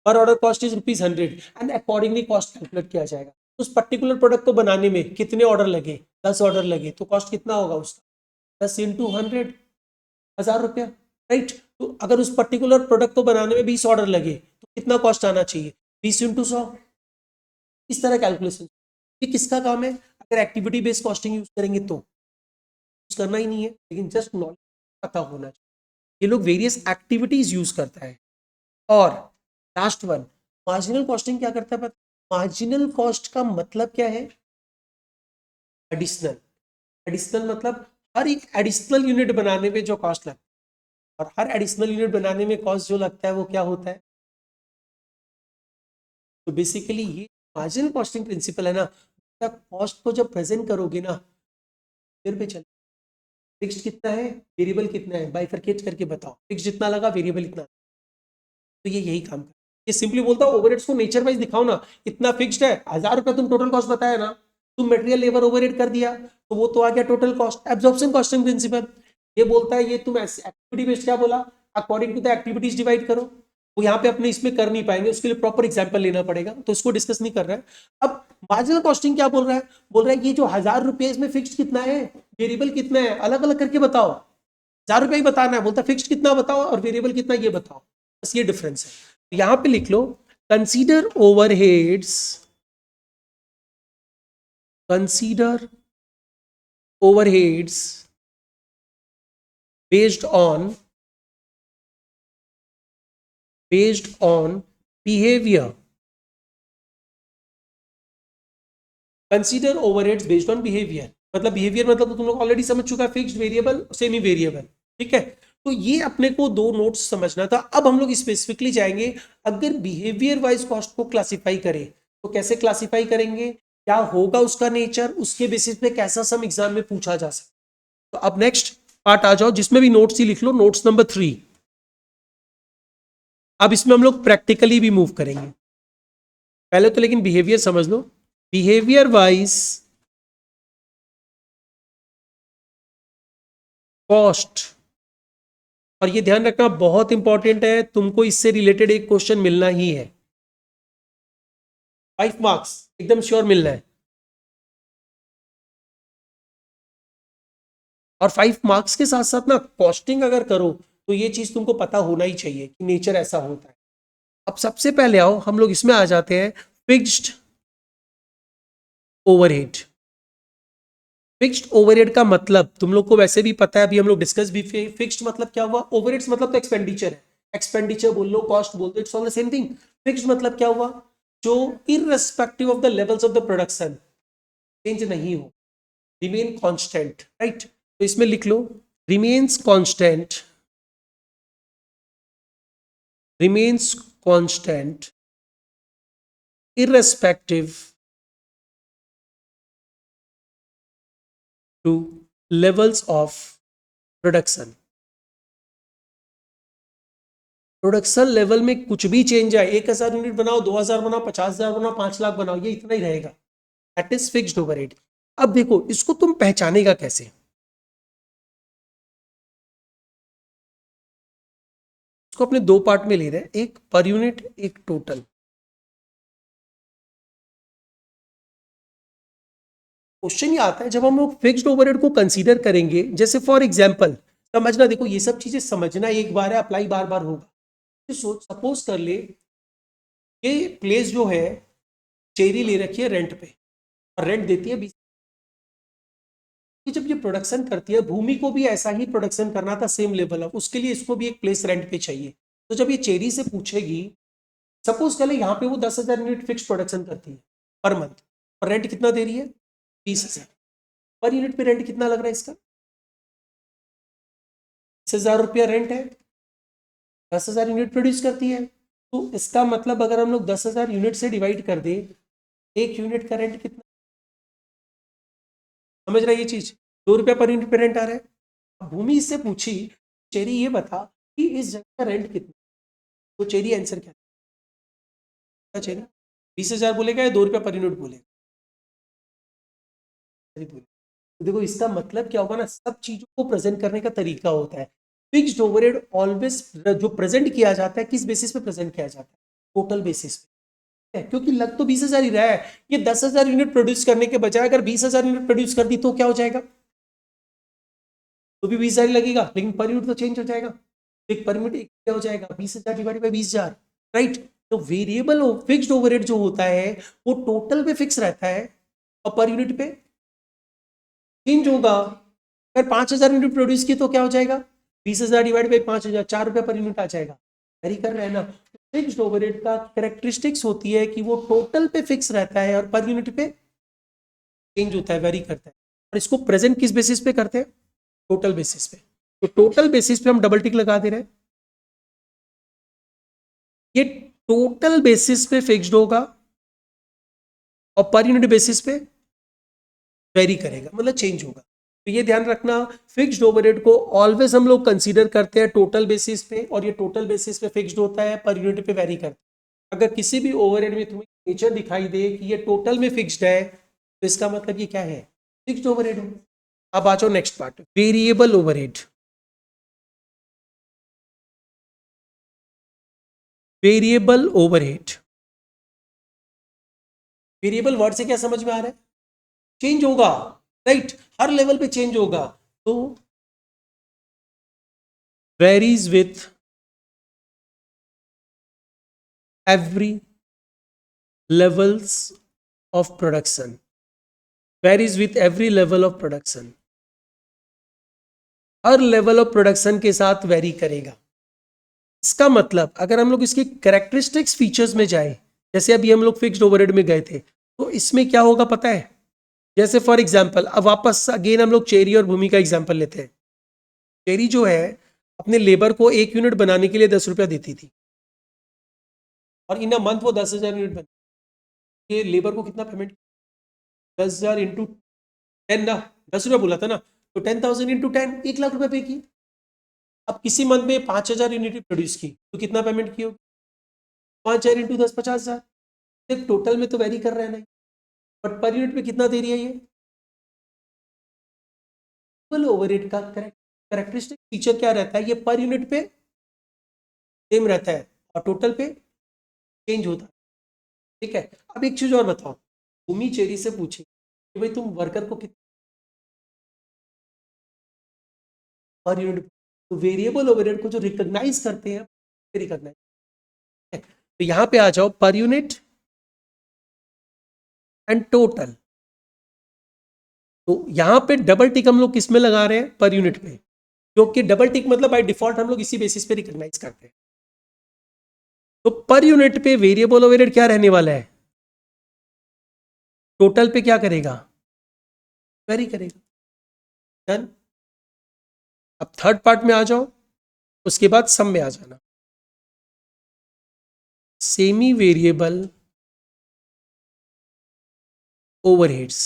पर order cost is ₹100 and accordingly cost calculate किया जाएगा। उस पर्टिकुलर प्रोडक्ट को बनाने में कितने ऑर्डर लगे, 10 ऑर्डर लगे, तो कॉस्ट कितना होगा उसका, 10 इंटू 100, 1000 रुपया, राइट। तो अगर उस पर्टिकुलर प्रोडक्ट को बनाने में 20 ऑर्डर लगे तो कितना कॉस्ट आना चाहिए, 20 इंटू 100। इस तरह कैलकुलेशन। ये किसका काम है, अगर एक्टिविटी बेस्ड कॉस्टिंग यूज करेंगे तो यूज करना ही नहीं है, लेकिन जस्ट नॉलेज पता होना चाहिए। ये लोग वेरियस एक्टिविटीज यूज करता है। और लास्ट वन, मार्जिनल कॉस्टिंग क्या करता है, मार्जिनल कॉस्ट का मतलब क्या है, एडिशनल। एडिशनल मतलब हर एक एडिशनल यूनिट बनाने में जो कॉस्ट लगता है, और हर एडिशनल यूनिट बनाने में कॉस्ट जो लगता है वो क्या होता है। तो बेसिकली ये मार्जिनल कॉस्टिंग प्रिंसिपल है ना, कॉस्ट को जब प्रेजेंट करोगे ना, फिर पे चल, फिक्स्ड कितना है, वेरिएबल कितना है, बाइफरकेट करके बताओ, फिक्स जितना लगा, वेरिएबल इतना। तो ये यही काम कर, ये सिंपली बोलता है ओवरहेड्स को नेचर वाइज दिखाओ ना, इतना फिक्स्ड है, 1000 रुपया तुम टोटल कॉस्ट बताया ना, तुम मटेरियल लेबर ओवरहेड कर दिया, तो वो तो आ गया total cost, absorption costing principle. ये बोलता है, ये तुम एक्टिविटी बेस्ड क्या बोला, according to the activities divide करो। वो यहाँ पे अपने इसमें कर नहीं पाएंगे, उसके लिए प्रॉपर एग्जाम्पल लेना पड़ेगा, तो इसको डिस्कस नहीं कर रहा है। अब मार्जिनल कॉस्टिंग क्या बोल रहा है, बोल रहा है ये जो 1000 रुपये इसमें फिक्स्ड कितना है, वेरिएबल कितना है, अलग अलग करके बताओ। 1000 रुपया ही बताना है, बोलता फिक्स्ड कितना बताओ और वेरिएबल कितना ये बताओ, बस ये डिफरेंस है। यहां पे लिख लो, consider overheads, consider overheads based on behavior. Consider overheads based on behaviour, मतलब बिहेवियर मतलब तो तुम लोग ऑलरेडी समझ चुका है, फिक्स्ड, वेरिएबल, सेमी वेरिएबल, ठीक है। तो ये अपने को दो नोट्स समझना था। अब हम लोग स्पेसिफिकली जाएंगे, अगर बिहेवियर वाइज कॉस्ट को क्लासिफाई करें तो कैसे क्लासिफाई करेंगे, क्या होगा उसका नेचर, उसके बेसिस पे कैसा सम एग्जाम में पूछा जा सकता। तो अब नेक्स्ट पार्ट आ जाओ, जिसमें भी नोट्स ही लिख लो, नोट्स नंबर 3। अब इसमें हम लोग प्रैक्टिकली भी मूव करेंगे। पहले तो लेकिन बिहेवियर समझ लो। बिहेवियर वाइज कॉस्ट, और ये ध्यान रखना बहुत इंपॉर्टेंट है, तुमको इससे रिलेटेड एक क्वेश्चन मिलना ही है, 5 मार्क्स एकदम श्योर मिलना है। और 5 मार्क्स के साथ साथ ना कॉस्टिंग अगर करो तो ये चीज तुमको पता होना ही चाहिए कि नेचर ऐसा होता है। अब सबसे पहले आओ हम लोग इसमें आ जाते हैं, फिक्स्ड ओवरहेड। फिक्स्ड ओवरहेड का मतलब तुम लोग को वैसे भी पता है, अभी हम लोग डिस्कस भी, फिक्स्ड मतलब क्या हुआ, ओवरहेड्स मतलब तो एक्सपेंडिचर है, एक्सपेंडिचर बोल लो, कॉस्ट बोल दो, it's all the same thing. Fixed मतलब क्या हुआ, जो irrespective of the levels of the production change नहीं हो, रिमेन कांस्टेंट, राइट। तो इसमें लिख लो, remains constant, remains constant irrespective to levels of production। Production level में कुछ भी चेंज आए, 1000 यूनिट बनाओ, 2000 बनाओ, 50,000 बनाओ, 5 लाख बनाओ, ये इतना ही रहेगा, दैट इज फिक्स्ड ओवरहेड। अब देखो इसको तुम पहचानेगा कैसे, इसको अपने दो पार्ट में ले रहे हैं, एक पर यूनिट, एक टोटल। क्वेश्चन ये आता है जब हम लोग फिक्स्ड ओवरहेड को कंसीडर करेंगे, जैसे फॉर एग्जांपल समझना, देखो ये सब चीजें समझना एक बार है, अप्लाई बार बार होगा। तो सोच, सपोज कर ले ये प्लेस जो है चेरी ले रखी है रेंट पे, और रेंट देती है 20। जब ये प्रोडक्शन करती है, भूमि को भी ऐसा ही प्रोडक्शन करना था, सेम लेवल ऑफ, उसके लिए इसको भी एक प्लेस रेंट पे चाहिए। तो जब ये चेरी से पूछेगी, सपोज कर ले यहाँ पे वो 10,000 यूनिट फिक्स प्रोडक्शन करती है पर मंथ, और रेंट कितना दे रही है, 20,000। पर यूनिट पे रेंट कितना लग रहा है इसका, 20,000 रुपया रेंट है, 10,000 यूनिट प्रोड्यूस करती है। तो इसका मतलब अगर हम लोग 10,000 यूनिट से डिवाइड कर दे, एक यूनिट का रेंट कितना, समझ रहा है ये चीज, 2 रुपया पर यूनिट पे रेंट आ रहा है। अब भूमि इससे पूछी, चेरी ये बता कि इस जगह का रेंट कितना, तो चेरी आंसर क्या था, चेरी 20,000 बोलेगा या 2 रुपया पर यूनिट बोलेगा, तो देखो इसका मतलब क्या होगा ना, सब चीजों को प्रेजेंट करने का तरीका होता है। फिक्स्ड ओवरहेड ऑलवेज जो प्रेजेंट किया जाता है, किस बेसिस पे प्रेजेंट किया जाता है, टोटल बेसिस पे, क्योंकि लग तो 20,000 ही रहा है। ये 10,000 यूनिट प्रोड्यूस करने के बजाय अगर 20,000 यूनिट प्रोड्यूस कर दी तो क्या हो जाएगा, तो भी 20,000 ही लगेगा, लेकिन पर यूनिट तो चेंज हो जाएगा। एक पर यूनिट क्या हो जाएगा, 20,000 डिवाइड बाई 20,000, राइट। तो वेरिएबल फिक्स्ड ओवरहेड जो होता है वो टोटल पे फिक्स रहता है, और पर यूनिट पे चेंज होगा। अगर 5,000 यूनिट प्रोड्यूस की तो क्या हो जाएगा, 20,000 डिवाइड बाई 5,000, 4 रुपया पर यूनिट आ जाएगा। वेरी कर रहे हैं ना। फिक्स्ड ओवरहेड का कैरेक्टरिस्टिक्स होती है कि वो टोटल पे फिक्स रहता है और पर यूनिट पे चेंज होता है, वेरी करता है। और इसको प्रेजेंट किस बेसिस पे करते हैं, टोटल बेसिस पे। तो टोटल बेसिस पे हम डबल टिक लगा दे रहे हैं, ये टोटल बेसिस पे फिक्स्ड होगा और पर यूनिट बेसिस पे वेरी करेगा, मतलब चेंज होगा। तो ये ध्यान रखना, फिक्स्ड ओवरहेड को ऑलवेज हम लोग कंसीडर करते हैं टोटल बेसिस पे, और ये टोटल बेसिस पे फिक्स्ड होता है, पर यूनिट पे वेरी करता है। अगर किसी भी ओवरहेड में तुम्हें नेचर दिखाई दे कि ये टोटल में फिक्स्ड है, तो इसका मतलब ये क्या है, फिक्स्ड ओवरहेड है। अब आ जाओ next part, variable overhead. Variable overhead, variable word से क्या समझ में आ रहा है, चेंज होगा, राइट, हर लेवल पे चेंज होगा। तो varies with every levels of production, varies with every level of production। Her level of production के साथ वेरी करेगा। इसका मतलब अगर हम लोग इसकी कैरेक्टरिस्टिक्स फीचर्स में जाए, जैसे अभी हम लोग फिक्स्ड ओवरहेड में गए थे, तो इसमें क्या होगा पता है? जैसे फॉर एग्जांपल अब वापस अगेन हम लोग चेरी और भूमि का एग्जांपल लेते हैं। चेरी जो है अपने लेबर को 1 यूनिट बनाने के लिए 10 रुपया देती थी, और इन अ मंथ वो 10,000 यूनिट बनती है। लेबर को कितना पेमेंट? 10,000 इंटू 10 ना, 10 रुपया बोला था ना, तो 10,000 इंटू 10, 1 लाख रुपए पे की। अब किसी मंथ में 5,000 यूनिट प्रोड्यूस की तो कितना पेमेंट की होगी? 5,000 इंटू 10, 50,000। टोटल में तो वेरी कर रहा है नहीं, बट पर यूनिट पे कितना दे रही है ये? ओवरहेड का कैरेक्टरिस्टिक फीचर क्या रहता है? ये पर यूनिट पे सेम रहता है और टोटल पे चेंज होता है। ठीक है, अब एक चीज और बताओ, भूमि चेरी से पूछे कि भाई तुम वर्कर को कितना पर यूनिट, तो वेरिएबल ओवरहेड को जो रिकॉग्नाइज करते हैं, रिकॉग्नाइज। तो यहां पे आ जाओ, पर यूनिट एंड टोटल। तो यहां पे डबल टिक हम लोग किस में लगा रहे हैं? पर यूनिट पे, क्योंकि डबल टिक मतलब बाय डिफॉल्ट हम लोग इसी बेसिस पे रिकॉग्नाइज करते हैं। तो पर यूनिट पे वेरिएबल ओवरहेड क्या रहने वाला है? टोटल पे क्या करेगा? वेरी करेगा। डन। अब थर्ड पार्ट में आ जाओ, उसके बाद सम में आ जाना। सेमी वेरिएबल ओवरहेड्स,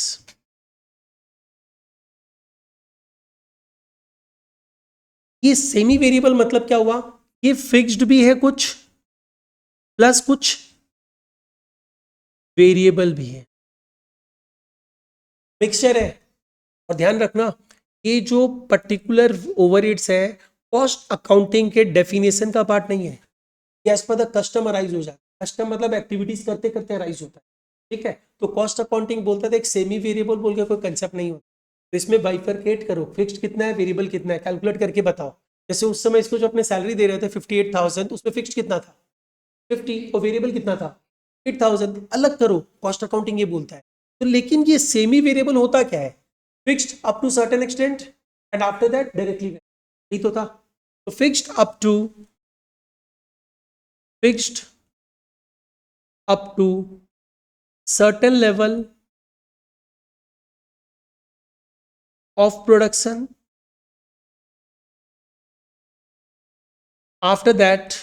ये सेमी वेरिएबल मतलब क्या हुआ? ये फिक्स्ड भी है कुछ, प्लस कुछ वेरिएबल भी है, मिक्सचर है। और ध्यान रखना, ये जो पर्टिकुलर ओवरहेड्स है कॉस्ट अकाउंटिंग के डेफिनेशन का पार्ट नहीं है। As per the custom arise हो जाता है। कस्टम मतलब एक्टिविटीज करते करते अराइज होता है। ठीक है, तो कॉस्ट अकाउंटिंग बोलता था एक सेमी वेरिएबल बोल के कोई कंसेप्ट नहीं होता। तो इसमें बाइफरकेट करो, फिक्स्ड कितना है, वेरिएबल कितना है, कैलकुलेट करके बताओ। जैसे उस समय इसको जो अपने सैलरी दे रहे थे 58,000, उसमें फिक्स्ड कितना था? 50, और वेरिएबल कितना था? 8,000। अलग करो, कॉस्ट अकाउंटिंग ये बोलता है। तो लेकिन ये सेमी वेरिएबल होता क्या है? Fixed up to certain extent and after that directly, यही तो था। तो fixed up to, fixed up to certain level of production, after that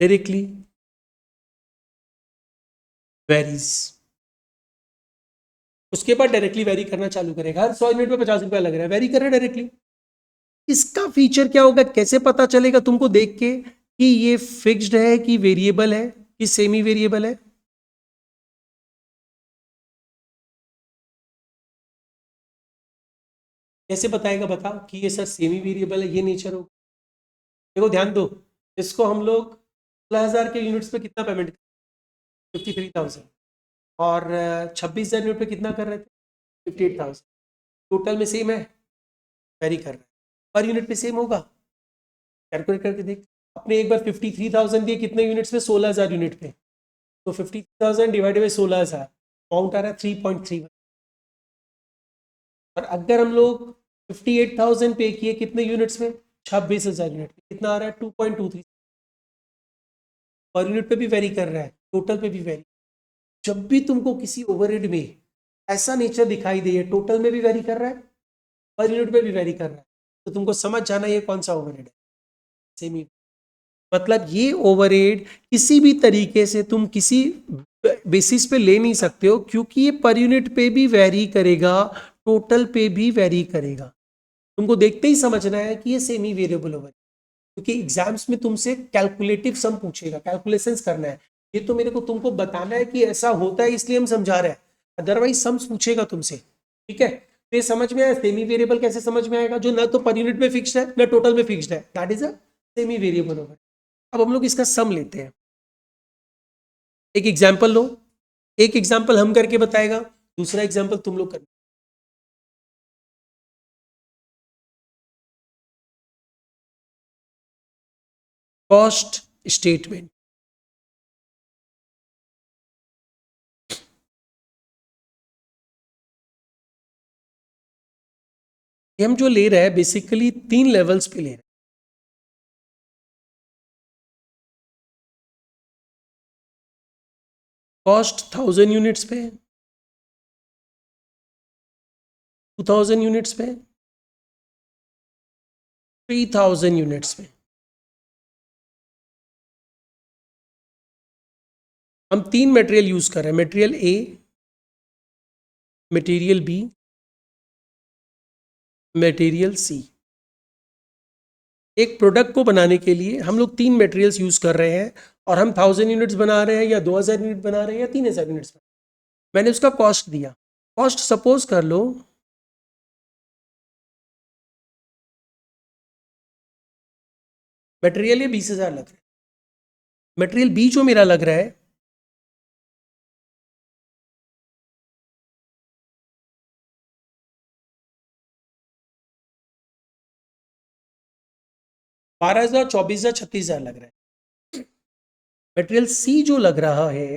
directly varies। उसके बाद डायरेक्टली वेरी करना चालू करेगा। हर 100 यूनिट पे 50 रुपया लग रहा है, वेरी कर रहा है डायरेक्टली। इसका फीचर क्या होगा, कैसे पता चलेगा तुमको देख के कि ये फिक्स्ड है कि वेरिएबल है कि सेमी वेरिएबल है? कैसे बताएगा? बताओ कि ये सर सेमी वेरिएबल है, ये नेचर हो। देखो ध्यान दो, इसको हम लोग 16,000 के यूनिट्स पे कितना पेमेंट, 53,000, और 26,000 यूनिट पे कितना कर रहे थे? 58,000। टोटल में सेम है, वेरी कर रहा है। पर यूनिट पे सेम होगा, कैलकुलेट करके देख। अपने एक बार 53,000 दिए कितने यूनिट्स पे? 16,000 यूनिट पे। तो 50,000 डिवाइडेड बाई 16,000, अमाउंट आ रहा है 3.31। और अगर हम लोग 58,000 पे किए कितने यूनिट्स में? 26,000 यूनिट पे, कितना आ रहा है? 2.23। पर यूनिट पे भी वेरी कर रहा है, टोटल पे भी वेरी। जब भी तुमको किसी ओवरहेड में ऐसा नेचर दिखाई दे, टोटल में भी वेरी कर रहा है, पर यूनिट पे भी वेरी कर रहा है, तो तुमको समझ जाना ये कौन सा ओवरहेड है, सेमी। मतलब ये ओवरहेड किसी भी तरीके से तुम किसी बेसिस पे ले नहीं सकते हो, क्योंकि ये पर यूनिट पे भी वेरी करेगा, टोटल पे भी वेरी करेगा। तुमको देखते ही समझना है कि ये सेमी वेरिएबल ओवरहेड, क्योंकि एग्जाम्स में तुमसे कैलकुलेटिव सम पूछेगा, कैलकुलेशंस करना है। ये तो मेरे को तुमको बताना है कि ऐसा होता है, इसलिए हम समझा रहे हैं, अदरवाइज सम्स पूछेगा तुमसे। ठीक है, तो ये समझ में आया सेमी वेरिएबल कैसे समझ में आएगा? जो ना तो पर यूनिट में फिक्स्ड है ना टोटल में फिक्स्ड है, that is a semi variable overhead. अब हम लोग इसका सम लेते हैं। एक एग्जाम्पल लो, एक एग्जाम्पल हम करके बताएगा, दूसरा एग्जाम्पल तुम लोग कर। Cost statement. ये हम जो ले रहे हैं बेसिकली 3 लेवल्स पे ले रहे हैं। कॉस्ट 1000 यूनिट्स पे, 2000 यूनिट्स पे, 3000 यूनिट्स पे। हम 3 मटेरियल यूज कर रहे हैं, material A, material B, material C. एक प्रोडक्ट को बनाने के लिए हम लोग 3 मटेरियल्स यूज कर रहे हैं और हम 1000 यूनिट्स बना रहे हैं या 2000 यूनिट बना रहे हैं या 3000 यूनिट्स बना रहे हैं। मैंने उसका कॉस्ट दिया, कॉस्ट सपोज कर लो मटेरियल ये 20,000 लग रहा है, मटेरियल बी जो मेरा लग रहा है 12,000, 24,000, 36,000 लग रहा है। मटेरियल सी जो लग रहा है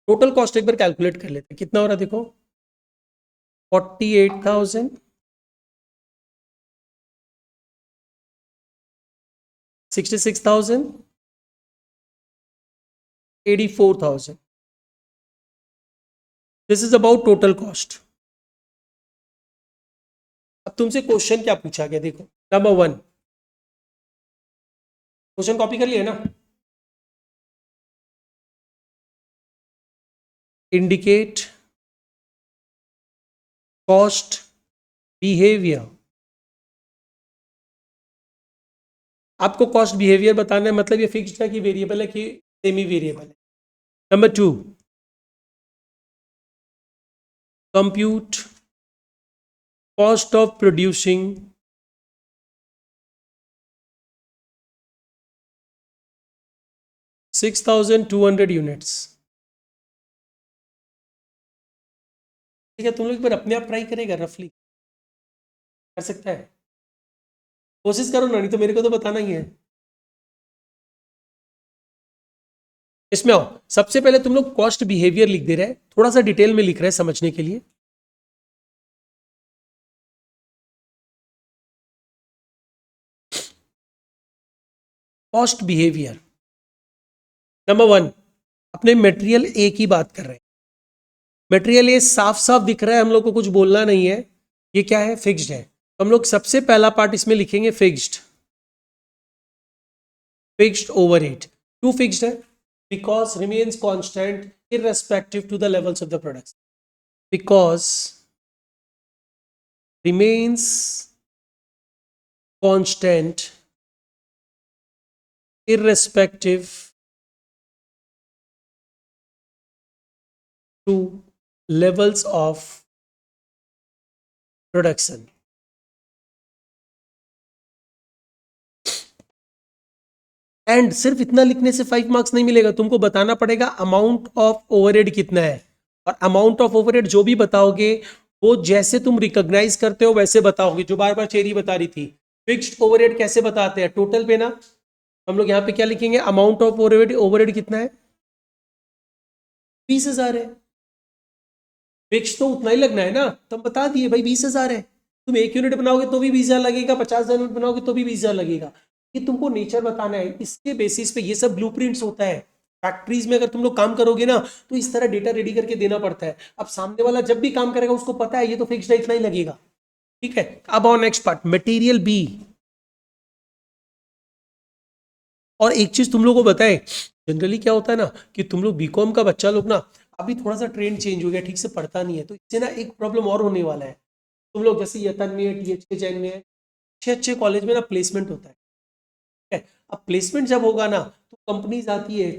टोटल कॉस्ट एक बार कैलकुलेट कर लेते हैं, कितना हो रहा है देखो, 48,000, 66,000, 84,000। This is about total cost. अब तुमसे क्वेश्चन क्या पूछा गया देखो, नंबर 1, क्वेश्चन कॉपी कर लिया ना, इंडिकेट कॉस्ट बिहेवियर। आपको कॉस्ट बिहेवियर बताना है, मतलब ये फिक्स्ड है कि वेरिएबल है कि सेमी वेरिएबल है। Number 2, compute cost of producing 6,200 units. ठीक है, तुम लोग एक बार अपने आप ट्राई करेगा, रफली कर सकता है, कोशिश करो ना, नहीं तो मेरे को तो बताना ही है। इसमें आओ, सबसे पहले तुम लोग कॉस्ट बिहेवियर लिख दे रहे हैं, थोड़ा सा डिटेल में लिख रहे हैं समझने के लिए। कॉस्ट बिहेवियर नंबर 1, अपने मटेरियल ए की बात कर रहे हैं। मटेरियल ए साफ साफ दिख रहा है, हम लोग को कुछ बोलना नहीं है, ये क्या है, फिक्स्ड है। हम लोग सबसे पहला पार्ट इसमें लिखेंगे फिक्स्ड, फिक्स्ड ओवरहेड। क्यों फिक्स्ड है? Because remains constant irrespective to the levels of the products, because remains constant irrespective to levels of production। And सिर्फ इतना लिखने से 5 मार्क्स नहीं मिलेगा, तुमको बताना पड़ेगा अमाउंट ऑफ ओवरहेड कितना है, और अमाउंट ऑफ ओवरहेड जो भी बताओगे वो जैसे तुम रिकॉग्नाइज करते हो वैसे बताओगे। जो बार बार चेरी बता रही थी, फिक्स्ड ओवरहेड कैसे बताते हैं, टोटल पे ना, हम लोग यहाँ पे क्या लिखेंगे, अमाउंट ऑफ ओवरहेड, ओवरहेड कितना है, 20,000 है। फिक्स तो उतना ही लगना है ना, तो हम बता दिए भाई 20,000 है। तुम 1 यूनिट बनाओगे तो भी 20,000 लगेगा, 50,000 यूनिट बनाओगे तो भी 20,000 लगेगा। ये तुमको नेचर बताना है, इसके बेसिस पे ये सब ब्लूप्रिंट्स होता है। फैक्ट्रीज में अगर तुम लोग काम करोगे ना तो इस तरह डेटा रेडी करके देना पड़ता है। अब सामने वाला जब भी काम करेगा उसको पता है ये तो फिक्स्ड है, इतना ही लगेगा। ठीक है, अब आओ नेक्स्ट पार्ट, मटेरियल बी। और एक चीज तुम लोग को बताए, जनरली क्या होता है ना कि तुम लोग बीकॉम का बच्चा लोग ना, अभी थोड़ा सा ट्रेंड चेंज हो गया, ठीक से पढ़ता नहीं है, तो इससे ना एक प्रॉब्लम और होने वाला है। तुम लोग जैसे यतन में, THK जैन में, अच्छे अच्छे कॉलेज में ना प्लेसमेंट होता है। ठीक है, अब प्लेसमेंट जब होगा ना तो कंपनीज आती है,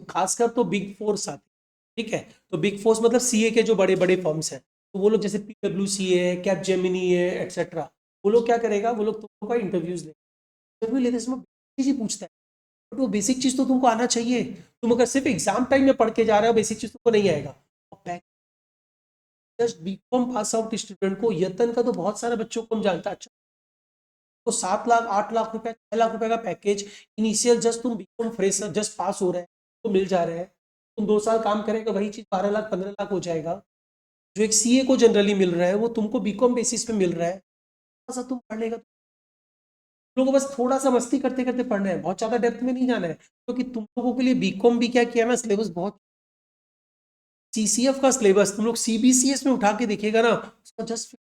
खासकर तो बिग फोर्स आती है। ठीक है, तो बिग फोर्स मतलब CA के जो बड़े बड़े फर्म्स हैं, तो वो लोग जैसे PwC है, कैपजेमिनी है, एक्सेट्रा, वो लोग क्या करेगा, वो लोग तुम लोग का इंटरव्यूज ले, इंटरव्यू लेते समय चीज पूछता है, बट वो बेसिक चीज तो तुमको आना चाहिए। तुम अगर सिर्फ एग्जाम टाइम में पढ़ के जा रहे हो, बेसिक चीज तुमको नहीं आएगा। Just BCom pass out student को, यतन का तो बहुत सारे बच्चों को हम जानता है, अच्छा तो 7 लाख 8 लाख रुपए 6 लाख रुपए का पैकेज इनिशियल, जस्ट तुम बीकॉम फ्रेशर जस्ट पास हो रहा है तो मिल जा रहा है। तुम 2 साल काम करेगा वही चीज 12 लाख 15 लाख हो जाएगा। जो एक सीए को जनरली मिल रहा है वो तुमको बीकॉम बेसिस पे मिल रहा है। थोड़ा सा तुम पढ़ लेगा, तुम लोगों को बस थोड़ा सा मस्ती करते करते पढ़ना है, बहुत ज्यादा डेप्थ में नहीं जाना है, क्योंकि तुम लोगों के लिए बीकॉम भी क्या किया ना, सिलेबस बहुत, सीसीएफ का सिलेबस तुम लोग सीबीसीएस में उठा के देखिएगा ना, उसका जस्ट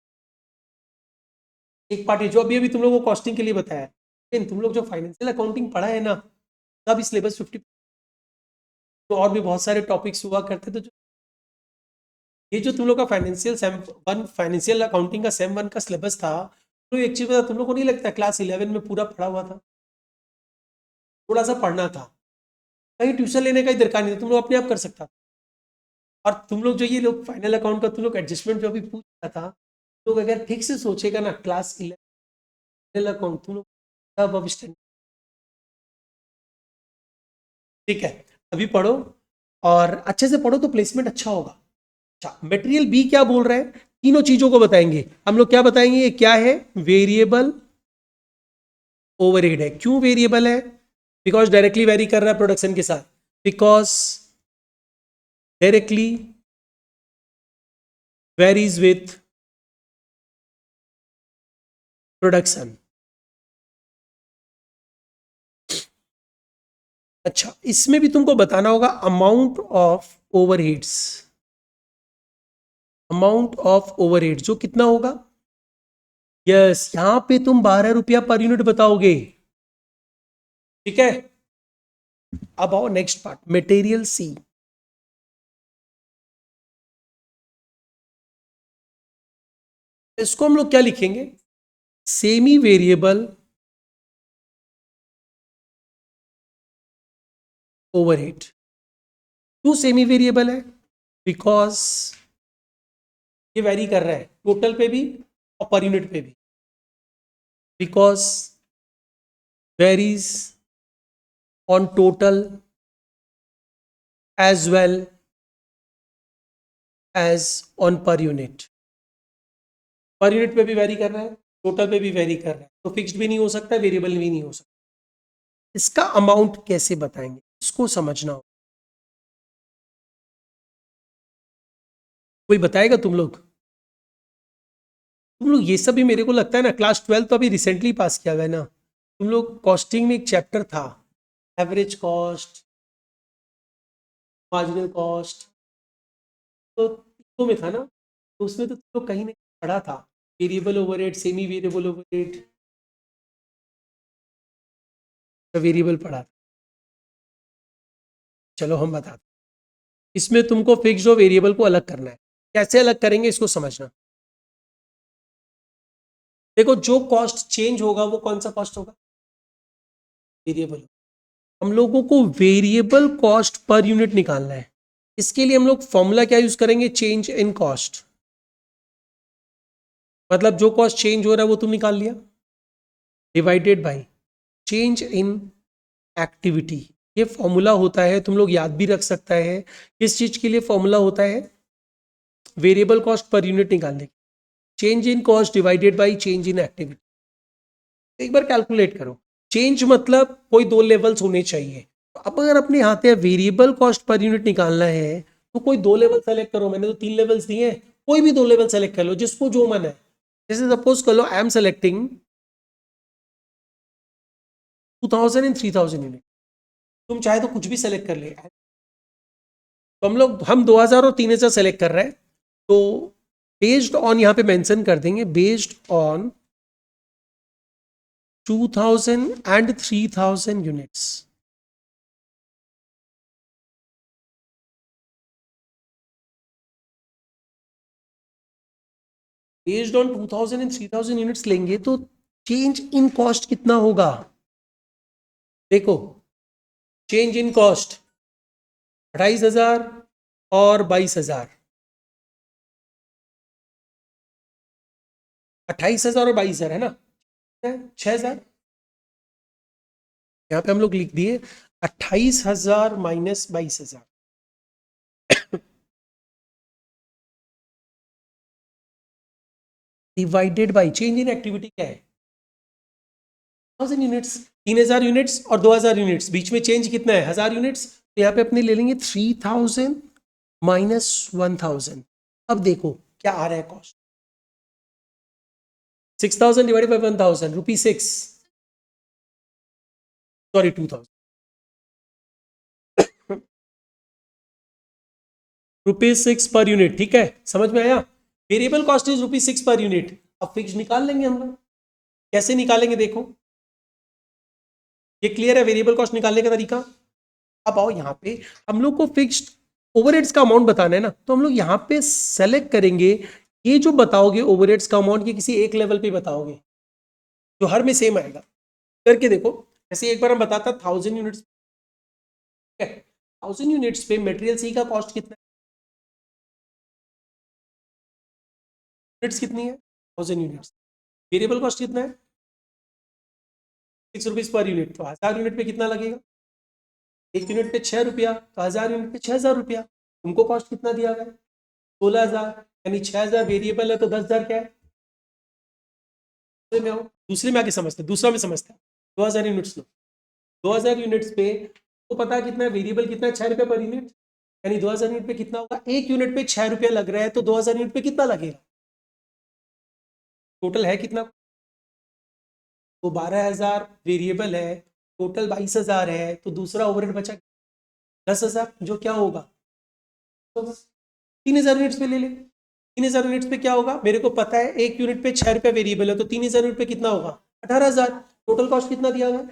एक पार्ट है जो अभी अभी तुम लोगों को कॉस्टिंग के लिए बताया, लेकिन तुम लोग जो फाइनेंशियल अकाउंटिंग पढ़ा है ना, तब सिलेबस 50, तो और भी बहुत सारे टॉपिक्स हुआ करते थे। तो ये जो तुम लोग का financial same one, financial accounting का सेम 1 का सिलेबस था, तो एक चीज बता, तुम लोग को नहीं लगता क्लास 11 में पूरा पढ़ा हुआ था? थोड़ा सा पढ़ना था, कहीं ट्यूशन लेने का ही दरकार नहीं था, तुम लोग अपने आप कर सकता था। और तुम लोग जो ये लोग फाइनल अकाउंट का तुम लोग एडजस्टमेंट जो अभी पूछ रहा था, तुम लोग अगर ठीक से सोचेगा ना, क्लास 11 फाइनल अकाउंट तुम लोग तब अब स्टैंड, ठीक है, अभी पढ़ो और अच्छे से पढ़ो तो प्लेसमेंट अच्छा होगा। अच्छा, मटेरियल बी क्या बोल रहा है, तीनों चीजों को बताएंगे हम लोग। क्या बताएंगे, ये क्या है, वेरिएबल ओवरहेड है। क्यों वेरिएबल है? बिकॉज डायरेक्टली वेरी कर रहा है प्रोडक्शन के साथ, because directly varies with production. अच्छा, इसमें भी तुमको बताना होगा amount of overheads, amount of overhead जो कितना होगा। यस, यहां पे तुम 12 रुपया पर यूनिट बताओगे, ठीक है। अब आओ नेक्स्ट पार्ट, मटेरियल सी। इसको हम लोग क्या लिखेंगे, सेमी वेरिएबल ओवरहेड। क्यों सेमी वेरिएबल है? बिकॉज ये वेरी कर रहा है टोटल पे भी और पर यूनिट पे भी, because varies on total as well as on per unit. Per unit पे भी वेरी कर रहा है, टोटल पे भी वेरी कर रहा है, तो फिक्स्ड भी नहीं हो सकता, वेरिएबल भी नहीं हो सकता। इसका अमाउंट कैसे बताएंगे, इसको समझना हो, कोई बताएगा तुम लोग ये सब भी मेरे को लगता है ना, क्लास 12 तो अभी रिसेंटली पास किया हुआ है ना तुम लोग। कॉस्टिंग में एक चैप्टर था, एवरेज कॉस्ट, मार्जिनल कॉस्ट, तो में था ना, तो उसमें तो तुम लोग कहीं ना कहीं पढ़ा था, variable overhead, semi variable overhead, variable पढ़ा था। चलो हम बताते हैं। इसमें तुमको फिक्स्ड और वेरिएबल को अलग करना है। कैसे अलग करेंगे इसको समझना। देखो, जो कॉस्ट चेंज होगा वो कौन सा कॉस्ट होगा, वेरिएबल। हम लोगों को वेरिएबल कॉस्ट पर यूनिट निकालना है। इसके लिए हम लोग फॉर्मूला क्या यूज करेंगे, चेंज इन कॉस्ट। मतलब जो कॉस्ट चेंज हो रहा है वो तुम निकाल लिया, divided by change in activity. ये फॉर्मूला होता है, तुम लोग याद भी रख सकता है। किस चीज के लिए फॉर्मूला होता है, वेरिएबल कॉस्ट पर यूनिट निकालने की। Change in cost divided by change in activity. एक बार कैलकुलेट करो, चेंज मतलब कोई 2 लेवल्स होने चाहिए। तो अब अगर अपने हाथ है वेरिएबल कॉस्ट पर यूनिट निकालना है, तो कोई 2 लेवल सेलेक्ट करो। मैंने तो 3 लेवल्स दिए हैं, कोई भी 2 लेवल सेलेक्ट कर लो, जिसको जो मन है। जैसे सपोज कर लो, I am selecting 2000 and 3000 unit. तुम चाहे तो कुछ भी सेलेक्ट कर ले, तो हम 2000 और 3000 सेलेक्ट कर रहे हैं, तो बेस्ड ऑन यहां पे मेंशन कर देंगे, based on 2000 and 3000 units. Based on 2000 and 3000 units लेंगे तो चेंज इन कॉस्ट कितना होगा। देखो, चेंज इन कॉस्ट 28,000 और 22,000, 28,000 और 22,000 है ना, 6,000। यहाँ पे हम लोग लिख दिए 28,000 minus 22,000, divided by change in activity क्या है, 1000 यूनिट्स, 3000 यूनिट्स और 2000 यूनिट्स, बीच में चेंज कितना है 1000 यूनिट्स, तो यहाँ पे अपने ले लेंगे 3000 माइनस 1000। अब देखो क्या आ रहा है cost, 6000 divided by 1000 ₹6, sorry 2000 ₹6 per unit. ठीक है, समझ में आया? Variable cost is ₹6 per unit. अब फिक्स निकाल लेंगे हम लोग, कैसे निकालेंगे देखो, ये क्लियर है वेरिएबल कॉस्ट निकालने का तरीका। अब आओ यहाँ पे, हम लोग को फिक्स्ड ओवरहेड्स का अमाउंट बताना है ना, तो हम लोग यहाँ पे सेलेक्ट करेंगे, ये जो बताओगे ओवरहेड्स का अमाउंट ये किसी एक लेवल पे बताओगे जो हर में सेम आएगा। करके देखो, जैसे एक बार हम बताता 1000 यूनिट्स, 1000 यूनिट्स पे मटेरियल सी का कॉस्ट कितना है, यूनिट्स कितनी है 1000 यूनिट्स, वेरिएबल कॉस्ट कितना है ₹6 पर यूनिट, तो 1000 यूनिट पे कितना लगेगा, एक यूनिट पे 6 रुपया, तो 1000 यूनिट पे 6000 रुपया। तुमको कॉस्ट कितना दिया गया 16000, यानी 6000 वेरिएबल है तो 10000 क्या है। दूसरे में आओ, दूसरे में आके समझते, दूसरा में समझते हैं। 2000 यूनिट्स लो, 2000 यूनिट्स पे तो पता है कितना है वेरिएबल, कितना है 6 रुपये पर यूनिट, यानी 2000 यूनिट पे कितना होगा, एक यूनिट पे 6 रुपया लग रहा है, तो 2000 यूनिट पे कितना लगेगा, टोटल है कितना, तो 12000 वेरिएबल है, टोटल 22000 है, तो दूसरा ओवरहेड बचा 10000, जो क्या होगा तो 3000 यूनिट्स पे ले ले। 3000 यूनिट्स पे क्या होगा, मेरे को पता है एक यूनिट पे 6 रुपया वेरिएबल है, तो 3000 यूनिट पे कितना होगा 18000। टोटल कॉस्ट कितना दिया गया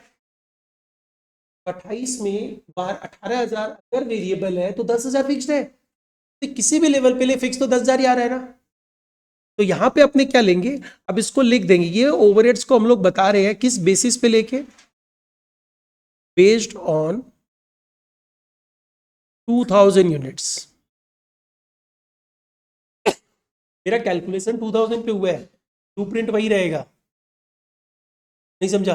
28 में बार 18000, अगर वेरिएबल है तो 10000 फिक्स्ड है, तो किसी भी लेवल पे ले फिक्स तो 10000 ही आ रहा है ना। तो यहां पे अपने क्या लेंगे, अब इसको लिख देंगे, ये ओवरहेड्स को हम लोग बता रहे हैं किस बेसिस पे लेके, बेस्ड ऑन 2000 यूनिट्स। मेरा कैलकुलेशन 2000 पे हुआ है, ब्लूप्रिंट वही रहेगा, नहीं समझा,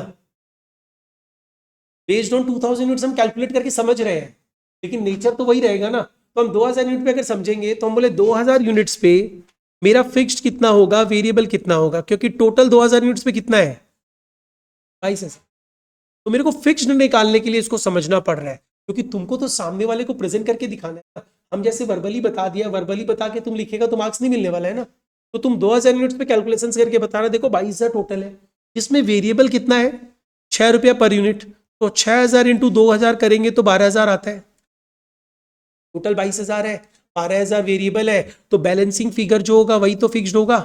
बेस्ड ऑन 2000 यूनिट्स हम कैलकुलेट करके समझ रहे हैं, लेकिन नेचर तो वही रहेगा ना। तो हम 2000 यूनिट पे अगर समझेंगे तो हम बोले 2000 यूनिट्स पे मेरा फिक्स्ड कितना होगा, वेरिएबल कितना होगा, क्योंकि टोटल 2000 यूनिट्स पे कितना है 22000, तो मेरे को फिक्स्ड निकालने के लिए इसको समझना पड़ रहा है, क्योंकि तुमको तो सामने वाले को प्रेजेंट करके दिखाना है ना। हम जैसे वर्बली बता दिया, वर्बली बता के तुम लिखेगा तो मार्क्स नहीं मिलने वाला है ना। तो तुम 2000 यूनिट्स पे कैलकुलेशन करके बता रहे, देखो 22000 टोटल है, इसमें वेरिएबल कितना है 6 रुपया पर यूनिट, तो 6000 इंटू 2000 करेंगे तो 12000 आता है, टोटल 22000 है, 12000 वेरिएबल है, तो बैलेंसिंग फिगर जो होगा वही तो फिक्स्ड होगा।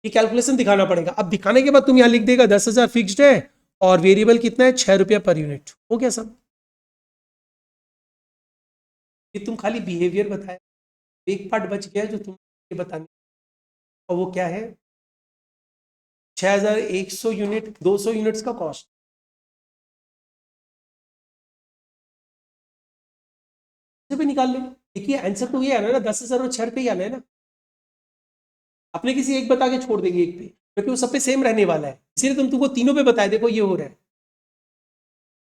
ये कैलकुलेशन दिखाना पड़ेगा। अब दिखाने के बाद तुम यहां लिख देगा 10000 फिक्स्ड है और वेरिएबल कितना है 6 रुपया पर यूनिट, हो गया सब। ये तुम खाली बिहेवियर बताया, एक पार्ट बच गया जो तुम ये बताने, और वो क्या है 6100 यूनिट 200 यूनिट्स का कॉस्ट। भी निकाल ले, देखिए आंसर तो ये आना है ना, 10000 और 6 रुपये ही आना है ना। अपने किसी एक बता के छोड़ देंगे एक पे, क्योंकि वो सब पे सेम रहने वाला है, इसीलिए तुमको तीनों पे बताए, देखो ये हो रहा है।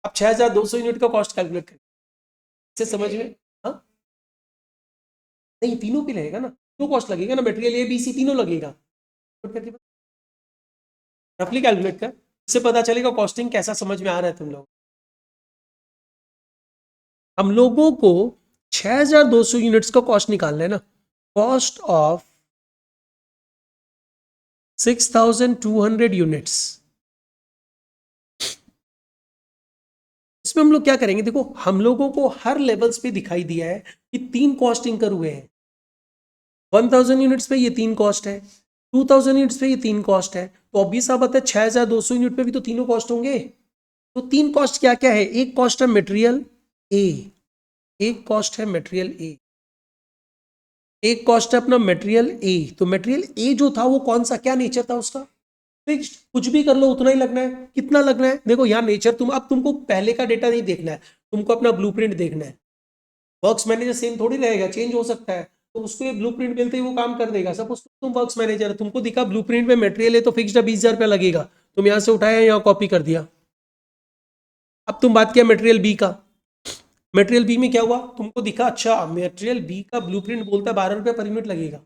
अब 6200 यूनिट का कॉस्ट कैलकुलेट करें, इसे समझ में, हाँ नहीं तीनों पे लगेगा ना, दो कॉस्ट लगेगा ना, मटेरियल ए बी सी तीनों लगेगा, रफली कैलकुलेट कर, इससे पता चलेगा कॉस्टिंग कैसा समझ में आ रहा है तुम लोग। हम लोगों को 6200 यूनिट्स का कॉस्ट निकालना है ना, कॉस्ट ऑफ 6200 यूनिट्स। इसमें हम लोग क्या करेंगे, देखो हम लोगों को हर लेवल्स पे दिखाई दिया है कि 3 कॉस्ट इंकर हुए हैं, 1000 यूनिट्स पे ये 3 कॉस्ट है, 2000 यूनिट्स पे ये 3 कॉस्ट है, तो ऑब्वियस बात है 6200 यूनिट पे भी तो तीनों कॉस्ट होंगे। तो 3 कॉस्ट क्या क्या है, एक कॉस्ट है मटेरियल ए, एक कॉस्ट है मटेरियल ए, एक कॉस्ट है अपना मटेरियल ए। तो मटेरियल ए जो था वो कौन सा, क्या नेचर था उसका, फिक्स्ड, कुछ भी कर लो उतना ही लगना है, कितना लगना है देखो यहाँ नेचर, तुम अब तुमको पहले का डेटा नहीं देखना है, तुमको अपना ब्लूप्रिंट देखना है। वर्क्स मैनेजर सेम थोड़ी रहेगा, चेंज हो सकता है, तो उसको ये ब्लूप्रिंट मिलते ही वो काम कर देगा। सपोज तुम वर्क्स मैनेजर है, तुमको दिखा ब्लूप्रिंट में मटेरियल है तो फिक्स्ड है 20000 रुपया लगेगा, तुम यहाँ से उठाया यहाँ कॉपी कर दिया। अब तुम बात किया मटेरियल बी का, मटेरियल बी में क्या हुआ, तुमको दिखा अच्छा मटेरियल बी का ब्लूप्रिंट बोलता है 12 रुपये पर यूनिट लगेगा,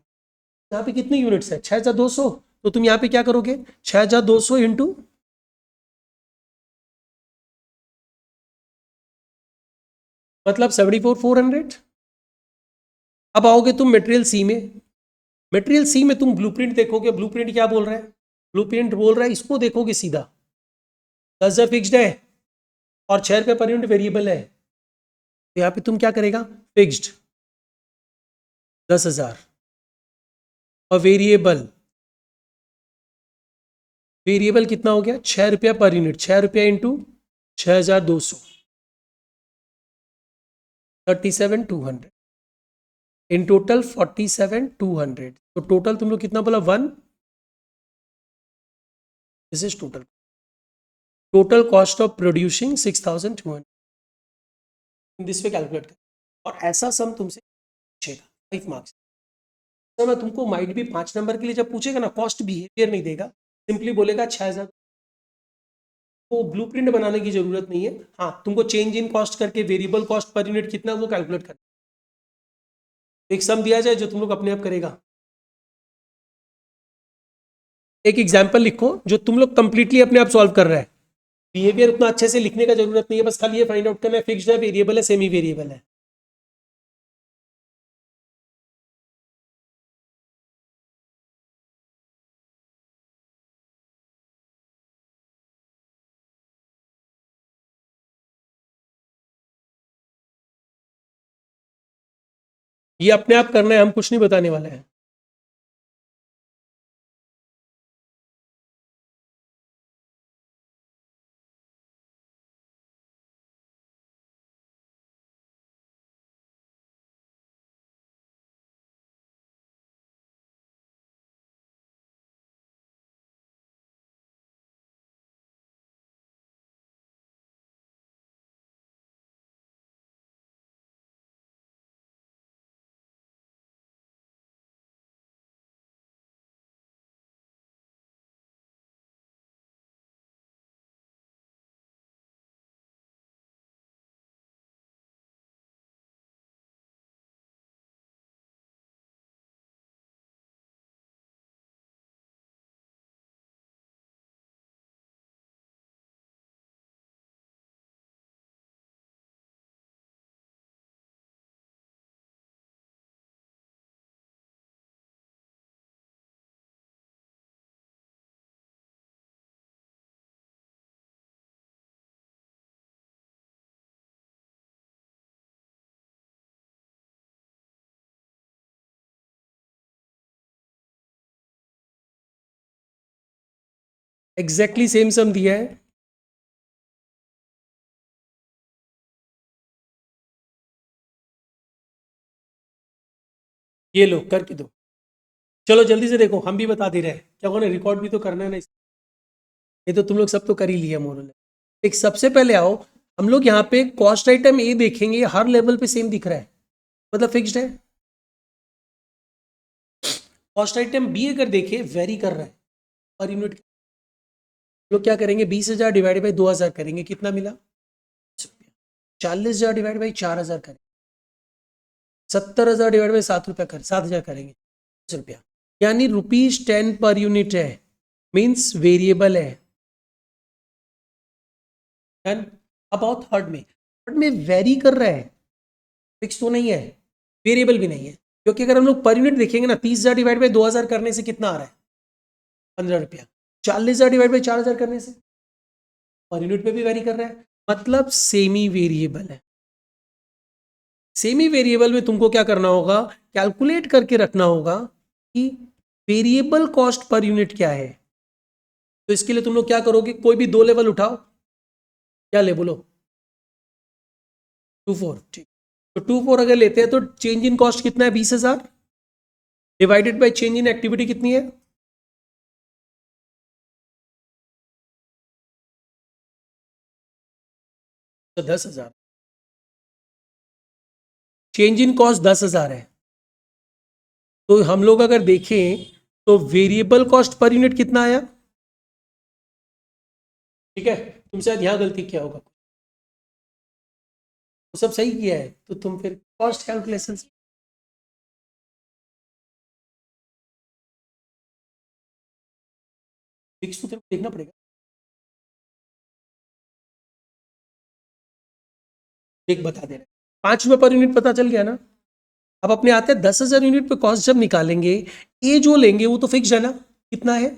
यहाँ पे कितने यूनिट्स है 6200, तो तुम यहाँ पे क्या करोगे, 6200 इंटू मतलब 74,400। अब आओगे तुम मटेरियल सी में, मटेरियल सी में तुम ब्लूप्रिंट देखोगे, ब्लूप्रिंट क्या बोल रहा है, ब्लूप्रिंट बोल रहा है इसको देखोगे सीधा, 10,000 फिक्स्ड है और 6 रुपये पर यूनिट वेरिएबल है, तो यहाँ पे तुम क्या करेगा, फिक्स्ड 10,000 और वेरिएबल, वेरिएबल कितना हो गया, 6 रुपया पर यूनिट, 6 रुपया इंटू 6,200, 37,200 इन टोटल 47,200। तो टोटल तुम लोग कितना बोला, 1, this is total cost of producing 6,200, this पे कैलकुलेट कर, और ऐसा सम तुमसे पूछेगा 5 मार्क्स। तो मैं तुमको माइट भी 5 नंबर के लिए जब पूछेगा ना, कॉस्ट बिहेवियर नहीं देगा, सिंपली बोलेगा 6,000, तो ब्लूप्रिंट बनाने की जरूरत नहीं है। हाँ, तुमको चेंज इन कॉस्ट करके वेरिएबल कॉस्ट पर यूनिट कितना वो कैलकुलेट कर, एक सम दिया जाए जो तुम लोग अपने आप करेगा। एक एग्जाम्पल लिखो जो तुम लोग कंप्लीटली अपने आप सॉल्व कर रहा है, बिहेवियर उतना अच्छे से लिखने का जरूरत नहीं है, बस खाली ये फाइंड आउट करना है फिक्स्ड है, वेरिएबल है, सेमी वेरिएबल है। ये अपने आप करना है, हम कुछ नहीं बताने वाले हैं। एग्जैक्टली सेम सम दिया है, ये लो करके दो। चलो जल्दी से देखो, हम भी बता दे रहे हैं, क्या होगा ना, रिकॉर्ड भी तो करना है ना, ये तो तुम लोग सब तो कर ही लिया मोरल। एक सबसे पहले आओ, हम लोग यहाँ पे कॉस्ट आइटम ए देखेंगे, हर लेवल पे सेम दिख रहा है, मतलब फिक्स्ड है। कॉस्ट आइटम बी अगर देखे वेरी कर रहा है पर यूनिट, लोग क्या करेंगे, 20,000 डिवाइड बाई 2,000 करेंगे, कितना मिला, 40,000 डिवाइड बाई 4,000 करेंगे, 70,000 डिवाइड बाई 7 रुपया कर 7,000 करेंगे, 10 रुपया, यानी ₹10 पर यूनिट है, मीन्स वेरिएबल है। अब आओ थर्ड में, थर्ड में वेरी कर रहा है, फिक्स तो नहीं है, वेरिएबल भी नहीं है, क्योंकि अगर हम लोग पर यूनिट देखेंगे ना, 30,000 डिवाइड बाई 2,000 करने से कितना आ रहा है, 15 रुपया, 40,000 डिवाइड बाई 4,000 करने से पर यूनिट पे भी वेरी कर रहा है, मतलब सेमी वेरिएबल है। सेमी वेरिएबल में तुमको क्या करना होगा, कैलकुलेट करके रखना होगा कि वेरिएबल कॉस्ट पर यूनिट क्या है। तो इसके लिए तुम लोग क्या करोगे, कोई भी 2 लेवल उठाओ, क्या ले बोलो, 24, ठीक। तो 24 अगर लेते हैं तो चेंज इन कॉस्ट कितना है, 20,000 divided by change in activity कितनी है, तो 10,000, चेंज इन कॉस्ट 10,000 है। तो हम लोग अगर देखें तो वेरिएबल कॉस्ट पर यूनिट कितना आया, ठीक है, तुम शायद यहां गलती किया होगा, तो सब सही किया है, तो तुम फिर कॉस्ट कैलकुलेशन फिक्स तो तेरे को देखना पड़ेगा। एक बता दे रहे, 5 रुपये पर यूनिट पता चल गया ना। अब अपने आते हैं 10,000 यूनिट पे कॉस्ट जब निकालेंगे, ए जो लेंगे वो तो फिक्स है ना, कितना है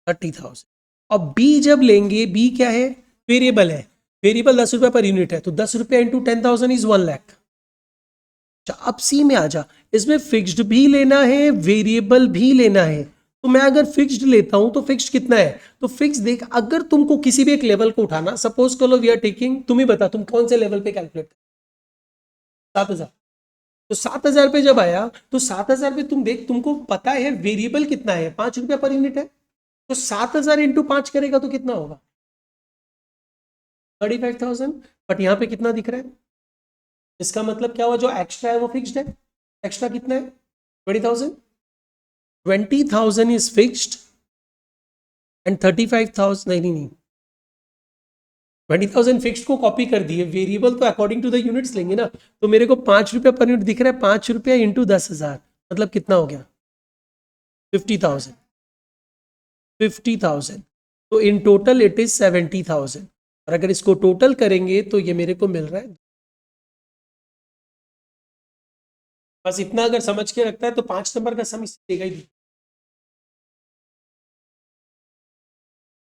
30,000। और बी जब लेंगे, बी क्या है, वेरिएबल है, वेरिएबल 10 रुपये पर यूनिट है, तो 10 रुपये इंटू 10,000 इज 1 लाख। अच्छा अब सी में आ जा, इसमें फिक्स्ड भी लेना है, वेरिएबल भी लेना है। तो मैं अगर फिक्स्ड लेता हूं तो फिक्स्ड कितना है, तो फिक्स देख, अगर तुमको किसी भी एक लेवल को उठाना, सपोज करो वी आर टेकिंग, तुम ही बता तुम कौन से लेवल पे कैलकुलेट, 7,000। तो 7,000 पे जब आया, तो 7,000 पे तुम देख, तुमको पता है वेरिएबल कितना है, 5 रुपया पर यूनिट है, तो 7,000 इंटू 5 करेगा तो कितना होगा 35,000। बट यहाँ पे कितना दिख रहा है, इसका मतलब क्या हुआ, जो एक्स्ट्रा है वो फिक्स्ड है। एक्स्ट्रा कितना है 20,000, 20,000 इज फिक्स्ड एंड 35,000, नहीं नहीं नहीं, 20,000 फिक्स्ड को कॉपी कर दिए, वेरिएबल तो अकॉर्डिंग टू द यूनिट्स लेंगे ना। तो मेरे को 5 रुपया पर यूनिट दिख रहा है, 5 रुपया इंटू 10,000 मतलब कितना हो गया 50,000, 50,000। तो इन टोटल इट इज 70,000। और अगर इसको टोटल करेंगे तो ये मेरे को मिल रहा है, बस इतना अगर समझ के रखता है तो 5 नंबर का सम इससे देगा ही।